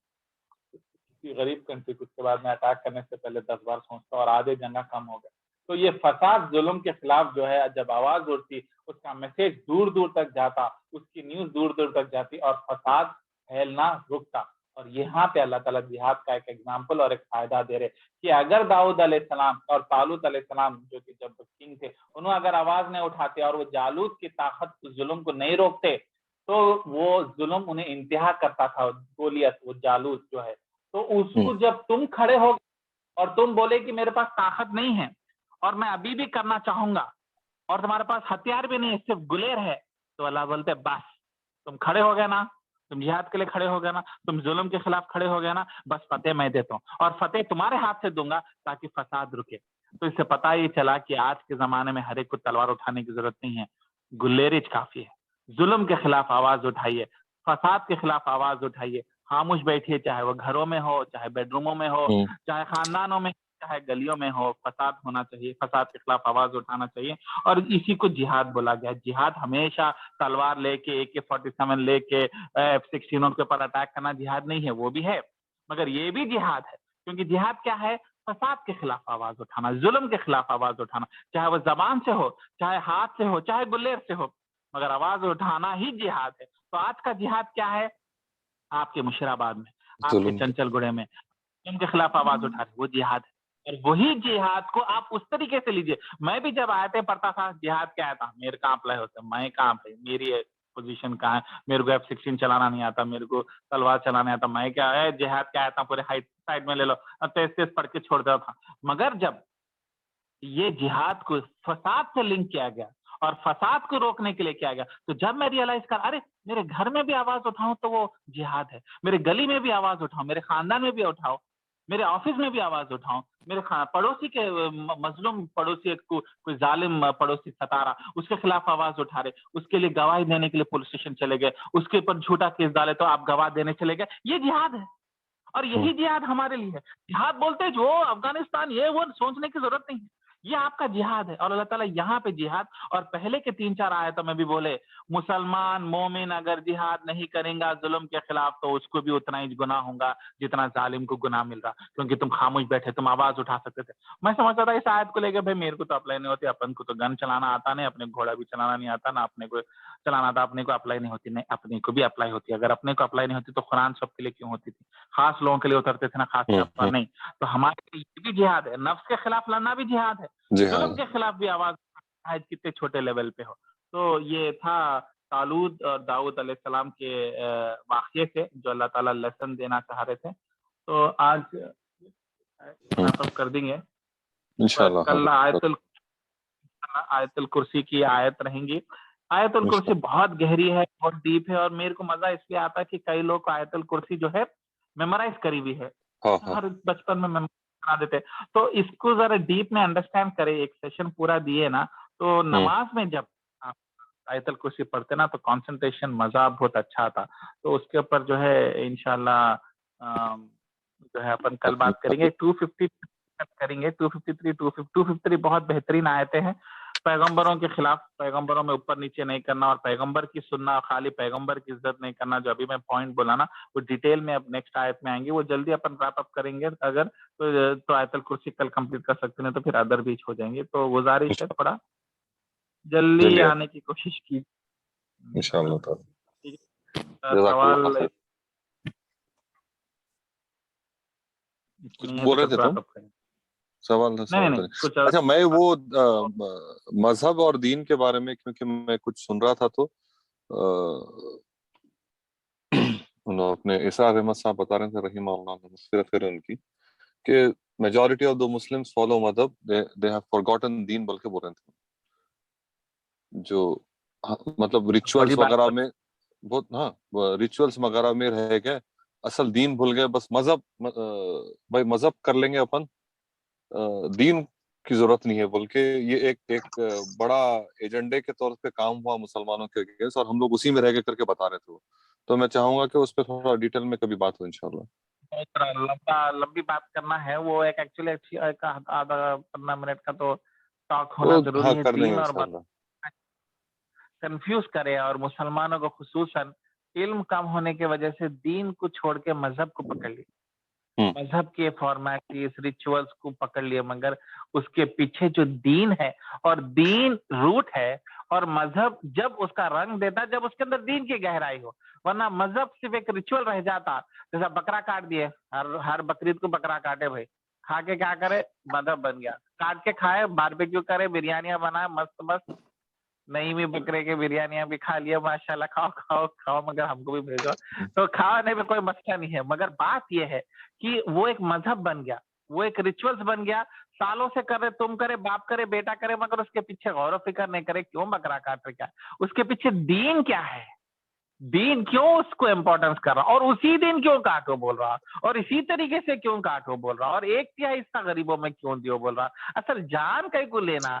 کسی غریب کنٹری کو اس کے بعد میں اٹیک کرنے سے پہلے 10 بار سوچتا اور آدھے جنگیں کم ہو گئے. تو یہ فساد ظلم کے خلاف جو ہے جب آواز اٹھتی اس کا میسج دور دور تک جاتا, اس کی نیوز دور دور تک جاتی اور فساد پھیلنا رکتا. اور یہاں پہ اللہ تعالیٰ جہاد کا ایک ایگزامپل اور ایک فائدہ دے رہے کہ اگر داؤد علیہ السلام اور طالوت علیہ السلام جو کہ جب کنگ تھے انہوں اگر آواز نہیں اٹھاتے اور وہ جالوت کی طاقت ظلم کو نہیں روکتے تو وہ ظلم انہیں انتہا کرتا تھا. گولیت وہ جالوت جو ہے, تو اس کو جب تم کھڑے ہو اور تم بولے کہ میرے پاس طاقت نہیں ہے اور میں ابھی بھی کرنا چاہوں گا اور تمہارے پاس ہتھیار بھی نہیں, صرف گلیر ہے, تو اللہ بولتے بس تم کھڑے ہو گئے نا, تم جہاد کے لیے کھڑے ہو گئے نا, تم ظلم کے خلاف کھڑے ہو گئے نا, بس فتح میں دیتا ہوں اور فتح تمہارے ہاتھ سے دوں گا تاکہ فساد رکے. تو اس سے پتہ یہ چلا کہ آج کے زمانے میں ہر ایک کو تلوار اٹھانے کی ضرورت نہیں ہے, گلیریج کافی ہے. ظلم کے خلاف آواز اٹھائیے, فساد کے خلاف آواز اٹھائیے, خاموش بیٹھیے, چاہے وہ گھروں میں ہو, چاہے بیڈ روموں میں ہو, چاہے خاندانوں میں, چاہے گلیوں میں ہو, فساد ہونا چاہیے, فساد کے خلاف آواز اٹھانا چاہیے. اور اسی کو جہاد بولا گیا. جہاد ہمیشہ تلوار لے کے, AK-47 لے کے, F-16 کے اوپر اٹیک کرنا جہاد نہیں ہے, وہ بھی ہے, مگر یہ بھی جہاد ہے. کیونکہ جہاد کیا ہے؟ فساد کے خلاف آواز اٹھانا, ظلم کے خلاف آواز اٹھانا, چاہے وہ زبان سے ہو, چاہے ہاتھ سے ہو, چاہے گلیر سے ہو, مگر آواز اٹھانا ہی جہاد ہے. تو آج کا جہاد کیا ہے؟ آپ کے مشراباد میں, آپ کے چنچل گڑھے میں ان کے خلاف آواز اٹھا رہے, وہ جہاد ہے. اور وہی جہاد کو آپ اس طریقے سے لیجئے. میں بھی جب آیتیں پڑھتا تھا, جہاد کیا آتا, میرے کہاں اپلائی ہوتا, میں کہاں پہ, میری پوزیشن کہاں ہے, میرے کو F-16 چلانا نہیں آتا, میرے کو تلوار چلانا نہیں آتا, میں کیا ہے جہاد کیا آتا, پورے ہائٹ سائڈ میں لے لو, تیز تیز پڑھ کے چھوڑ دیتا تھا. مگر جب یہ جہاد کو فساد سے لنک کیا گیا اور فساد کو روکنے کے لیے کیا گیا, تو جب میں ریئلائز کر, ارے میرے گھر میں بھی آواز اٹھاؤں تو وہ جہاد ہے, میرے گلی میں بھی آواز اٹھاؤں, میرے خاندان میں بھی اٹھاؤ, میرے آفس میں بھی آواز اٹھاؤں, میرے پڑوسی کے مظلوم پڑوسی کو کوئی ظالم پڑوسی ستا رہا, اس کے خلاف آواز اٹھا رہے, اس کے لیے گواہی دینے کے لیے پولیس اسٹیشن چلے گئے, اس کے اوپر جھوٹا کیس ڈالے تو آپ گواہ دینے چلے گئے, یہ جہاد ہے. اور یہی جہاد ہمارے لیے ہے. جہاد بولتے جو افغانستان یہ وہ سوچنے کی ضرورت نہیں ہے, یہ آپ کا جہاد ہے. اور اللہ تعالیٰ یہاں پہ جہاد, اور پہلے کے 3-4 آیتوں میں بھی بولے, مسلمان مومن اگر جہاد نہیں کریں گا ظلم کے خلاف تو اس کو بھی اتنا ہی گناہ ہوگا جتنا ظالم کو گناہ مل رہا, کیونکہ تم خاموش بیٹھے, تم آواز اٹھا سکتے تھے. میں سمجھتا تھا اس آیت کو لے کے, بھائی میرے کو تو اپلائی نہیں ہوتی, اپن کو تو گن چلانا آتا نہیں, اپنے گھوڑا بھی چلانا نہیں آتا, نہ اپنے کو چلانا تھا, اپنے کو اپلائی نہیں ہوتی. نہیں, اپنے کو بھی اپلائی ہوتی. اگر اپنے کو اپلائی نہیں ہوتی تو قرآن سب کے لیے کیوں ہوتی تھی؟ خاص لوگوں کے لیے اترتے تھے نا, خاص طور پر نہیں. تو ہمارے لیے یہ بھی جہاد ہے, نفس کے خلاف لڑنا بھی جہاد ہے, ظلم کے خلاف بھی آواز کتنے چھوٹے لیول پہ ہو. تو یہ تھا طالوت اور داؤد علیہ السلام کے واقعے سے جو اللہ تعالیٰ لیسن دینا چاہ رہے تھے. تو آج کر دیں گے انشاءاللہ. کل آیت الکرسی کی آیت رہیں گی. آیت الکرسی بہت گہری ہے, بہت ڈیپ ہے, اور میرے کو مزہ اس لیے آتا ہے کہ کئی لوگ آیت الکرسی جو ہے میمورائز کری ہوئی ہے, ہر بچپن میں بنا دیتے. تو اس کو ذرا ڈیپ میں انڈرسٹینڈ کرے, ایک سیشن پورا دیے نا, تو نماز میں جب آپ آیت الکرسی پڑھتے نا تو کانسنٹریشن مزہ بہت اچھا آتا. تو اس کے اوپر جو ہے انشاءاللہ جو ہے اپن کل بات کریں گے. 250 کریں گے, 253 253 بہت بہترین آیتیں ہیں. پیغمبروں کے خلاف, پیغمبروں میں اوپر نیچے نہیں کرنا, اور پیغمبر کی سننا, خالی پیغمبر کی عزت نہیں کرنا, جو ابھی میں پوائنٹ بولا نا وہ ڈیٹیل میں اب نیکسٹ آیت میں آئیں گے, وہ جلدی اپن ریپ اپ کریں گے. اگر تو آیت الکرسی کل کمپلیٹ کر سکتے ہیں, تو پھر ادر بیچ ہو جائیں گے. تو گزارش ہے تھوڑا جلدی آنے کی کوشش کی انشاءاللہ. سوال کچھ بول رہے تھے تم؟ سوال نہیں. اچھا, میں وہ مذہب اور دین کے بارے میں کیونکہ میں کچھ سن رہا تھا, تو انہوں اپنے اسحاق احمد صاحب بتا رہے تھے رحمہ اللہ پھر ان کی, کہ majority of the Muslims follow مذہب, دے ہیو فارگوٹن دین, بلکہ بول رہے تھے جو مطلب ریچولس وغیرہ میں بہت, ہاں ریچولس وغیرہ میں رہ گئے, اصل دین بھول گئے. بس مذہب, بھائی مذہب کر لیں گے اپن, دین کی ضرورت نہیں ہے. بلکہ یہ ایک بڑا ایجنڈے کے طور پہ کام ہوا مسلمانوں کے اگینسٹ, اور ہم لوگ اسی میں رہ کے کر کے بتا رہے تھے. تو میں چاہوں گا کہ اس پہ تھوڑا ڈیٹیل میں کبھی بات ہو انشاءاللہ. لمبی بات کرنا ہے, وہ ایک ایکچولی آدھا 15 منٹ کا تو ٹاک ہونا ضروری ہے. دین اور کنفیوز کرے, اور مسلمانوں کو خصوصاً علم کم ہونے کی وجہ سے دین کو چھوڑ کے مذہب کو پکڑ لی, مذہب کے فارمیلٹیز ریچولز کو پکڑ لیے, مگر اس کے پیچھے جو دین ہے, اور دین روٹ ہے, اور مذہب جب اس کا رنگ دیتا جب اس کے اندر دین کی گہرائی ہو. ورنہ مذہب صرف ایک ریچول رہ جاتا, جیسا بکرا کاٹ دیے, ہر بقرعید کو بکرا کاٹے, بھائی کھا کے کیا کرے, مذہب بن گیا. کاٹ کے کھائے, باربیکیو کرے, بریانیاں بنائے, مست مست نہیں بھی بکرے کے بریانیاں بھی کھا لیا, ماشاءاللہ, کھاؤ, مگر ہم کو بھی بھیجو. تو کھانے میں کوئی مسئلہ نہیں ہے, مگر بات یہ ہے کہ وہ ایک مذہب بن گیا, وہ ایک ریچولز بن گیا. سالوں سے کرے, تم کرے, باپ کرے, بیٹا کرے, مگر اس کے پیچھے غور و فکر نہیں کرے کیوں بکرا کاٹ رہے, کیا اس کے پیچھے دین کیا ہے, دین کیوں اس کو امپورٹنس کر رہا, اور اسی دن کیوں کاٹو بول رہا, اور اسی طریقے سے کیوں کاٹو بول رہا, اور 1/3 حصہ غریبوں میں کیوں دیو بول رہا. اصل جان کہیں کو لینا,